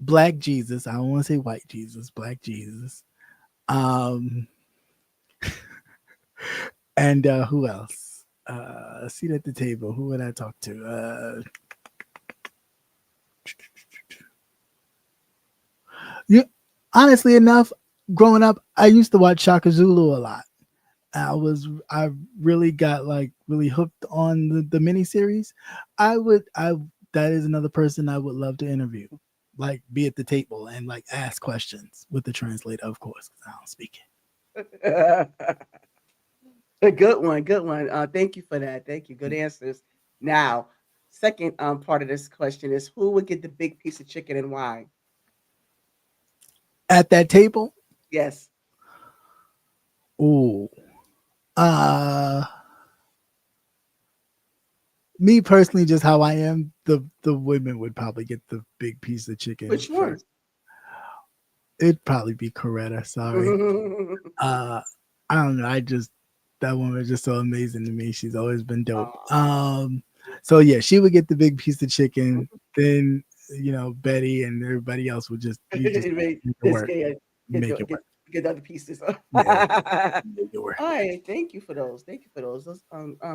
Black Jesus. I don't want to say white Jesus. Black Jesus. Um, and who else? A seat at the table. Who would I talk to? You, honestly enough, growing up, I used to watch Shaka Zulu a lot. I really got like really hooked on the miniseries. I that is another person I would love to interview, like be at the table and like ask questions with the translator, of course, because I don't speak A good one, good one. Thank you for that. Thank you. Good answers. Now, second part of this question is who would get the big piece of chicken and why? it. At that table, Yes. oh, uh, me personally, just how I am, the women would probably get the big piece of chicken Which one? first. It'd probably be Coretta. Sorry. Uh, I don't know. I just that woman is just so amazing to me. She's always been dope. Aw. So yeah, she would get the big piece of chicken. Then Betty and everybody else would just you just Wait, make it this work, guy make it work. get the other pieces. Yeah, make it work. All right, thank you for those. Thank you for those. Those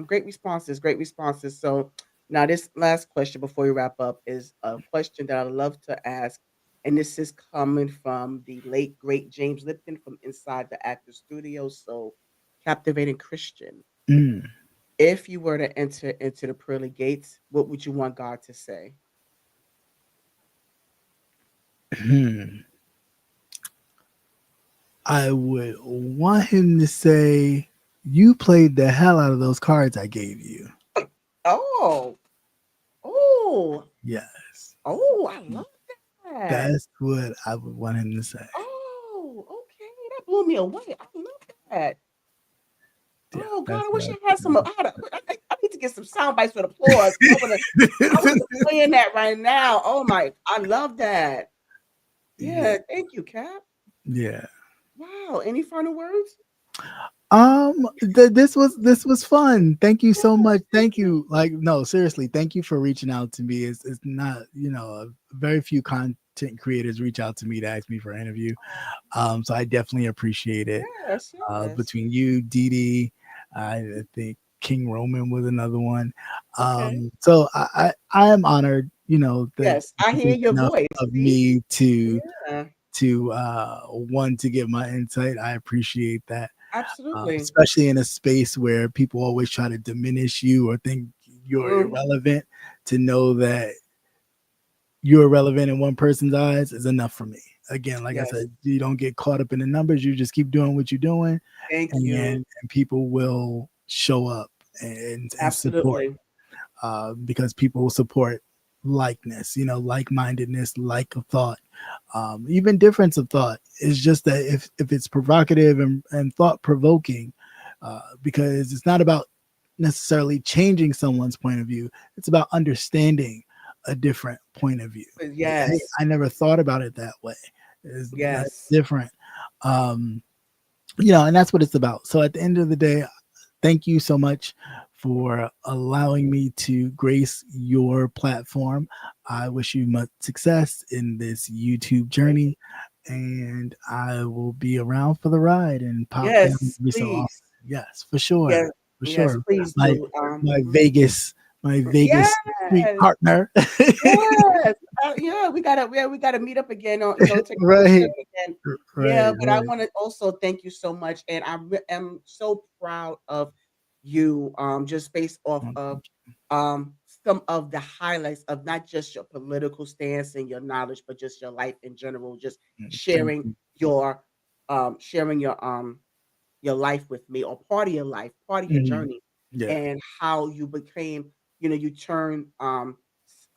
great responses. Great responses. So now this last question before we wrap up is a question that I love to ask, and this is coming from the late great James Lipton from inside the actor studio. So, captivating Christian. Mm. If you were to enter into the pearly gates, what would you want God to say? Hmm. I would want him to say, "You played the hell out of those cards I gave you." Oh, oh, Yes, oh! I love that. that's what I would want him to say. Oh, okay. That blew me away. I love that. Yeah, Oh God, that's I wish what I had some. I need to get some sound bites with applause. I I want to play in that right now. Oh my, I love that. Yeah, Yeah, thank you, Cap. yeah. Wow. Any final words? This was fun. Thank you so Yes, much. thank Thank you. you. Like, no, seriously, thank you for reaching out to me. It's not, very few content creators reach out to me to ask me for an interview. So I definitely appreciate it. Yes, yes. Between you, Dee Dee, I think King Roman was another one. Okay. So I am honored, that Yes, I you hear think your enough voice. of See? me Yeah, to one to get my insight. I appreciate that, absolutely. especially in a space where people always try to diminish you or think you're Mhm. irrelevant. To know that you're relevant in one person's eyes is enough for me. Again, like I Yes. said, you don't get caught up in the numbers. You just keep doing what you're doing, Thank you. and people will show up and support, Absolutely. because people will support likeness, like-mindedness, like a thought, even difference of thought. Is just that if it's provocative and thought provoking, because it's not about necessarily changing someone's point of view. It's about understanding a different point of view. Like, hey, Yes. I never thought about it that way. That's Yes. different. Um, and that's what it's about. So at the end of the day, thank you so much for allowing me to grace your platform. I wish you much success in this YouTube Thank journey, and I will be around for the ride and pop down Yes, every so often. please. Yes, for sure, Yes, for yes, sure. please My do. my Mhm. Vegas my Vegas street Yes, partner. yes. Yeah, we gotta meet up again on, take another Right, trip again. right, Yeah, but I right. wanna also thank you so much, and am so proud of you, just based off Um, of, um, some of the highlights of not just your political stance and your knowledge, but just your life in general, just Thank sharing you. your, sharing your life with me or part of your life, part of your Mhm. journey, Yeah. and how you became, you turned, 'cause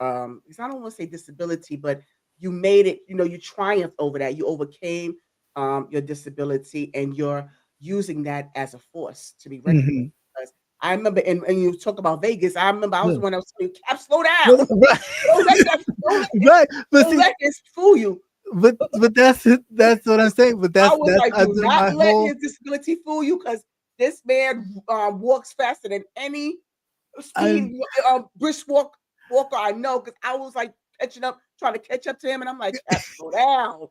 I don't want to say disability, but you made it, you triumphed over that. You overcame your disability and you're using that as a force to be reckoned with. Mhm. Because I remember, and you talk about Vegas, I remember I was Yeah. the one that was telling you, Cap, slow down. Right. Don't let it, Right. But don't see, let this fool you. but that's it. That's what I'm saying. But I that's was that's like, I've do been not my let whole. his disability fool you, because this man walks faster than any I'm. speed brisk walker I know. Because I was like catching up, trying to catch up to him, and I'm like, Cap, slow down,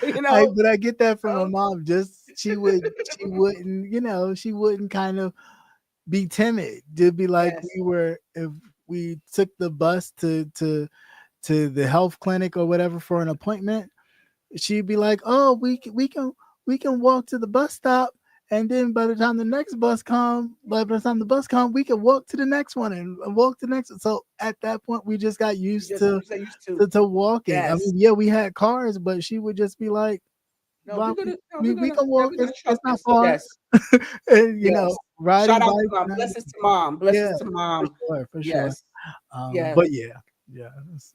you know. But I get that from my Um, mom. Just she wouldn't kind of be timid. To be like Yes. we were if we took the bus to the health clinic or whatever for an appointment, she'd be like, "Oh, we can walk to the bus stop, and then by the time the bus come, we can walk to the next one and walk to the next." So at that point, we just got You used just you said used to. to walking. I Yes. mean, yeah, we had cars, but she would just be like, No, "Well, we're we gonna can yeah, walk. we're gonna It's truck not this. far." Yes. And Yes. riding Shout out to bikes. mom. Not, Blessings to mom. yeah, Blessings to for mom. sure, for sure. Yes. Yes. But yeah, yeah.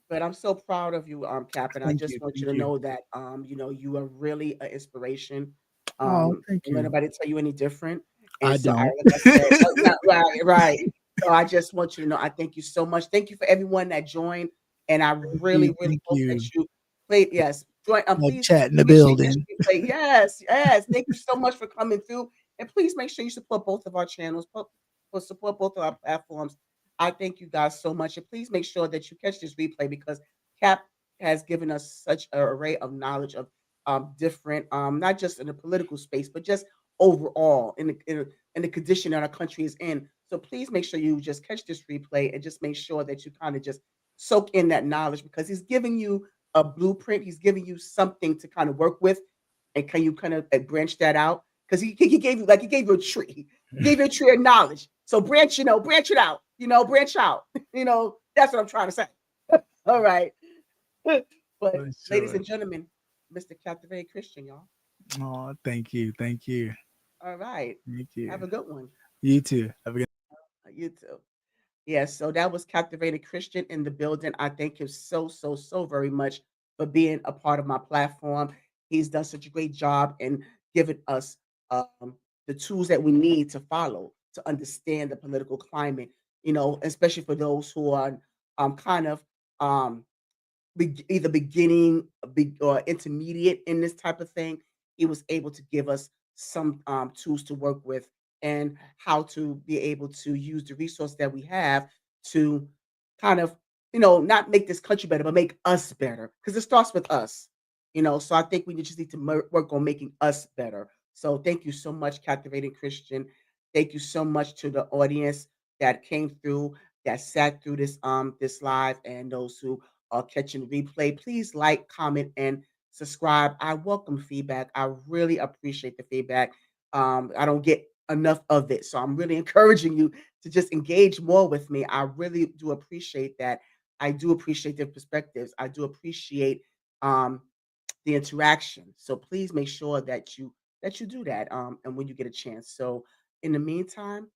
But I'm so proud of you, Cap, and I Thank just you, want you thank to you. know that, you are really an inspiration. Oh, thank Don't let you. anybody tell you any different. And I so don't. like I said, right, right, right. So I just want you to know I thank you so much. Thank you for everyone that joined, and I really, really Thank hope that you. you play. Yes, join. Like Please chat in the appreciate this building. replay. Yes, yes. Thank you so much for coming through, and please make sure you support both of our channels. Support both of our platforms. I thank you guys so much, and please make sure that you catch this replay because Cap has given us such an array of knowledge of different, not just in the political space, but just overall in the condition that our country is in. So please make sure you just catch this replay and just make sure that you kind of just soak in that knowledge because he's giving you a blueprint. He's giving you something to kind of work with, and can you kind of branch that out? Because he gave you like he gave you a tree. He gave you a tree of knowledge. So branch, branch it out. Branch out. That's what I'm trying to say. All right. But For ladies sure. and gentlemen, Mr. Captivated Christian, y'all. Oh, thank you. Thank you. All right. Thank Have you. a good one. You too. Have a good You too. Yes, so that was Captivated Christian in the building. I thank him so, so, so very much for being a part of my platform. He's done such a great job in giving us the tools that we need to follow to understand the political climate, especially for those who are kind of um, either beginning or intermediate in this type of thing. He was able to give us some tools to work with and how to be able to use the resource that we have to kind of not make this country better but make us better because it starts with us. So I think we just need to work on making us better. So thank you so much, Captivating Christian. Thank you so much to the audience that came through, that sat through this live, and those who are catching the replay. Please like, comment, and subscribe. I welcome feedback. I really appreciate the feedback. I don't get enough of it. So I'm really encouraging you to just engage more with me. I really do appreciate that. I do appreciate their perspectives. I do appreciate um, the interaction. So please make sure that you do that and when you get a chance. So in the meantime,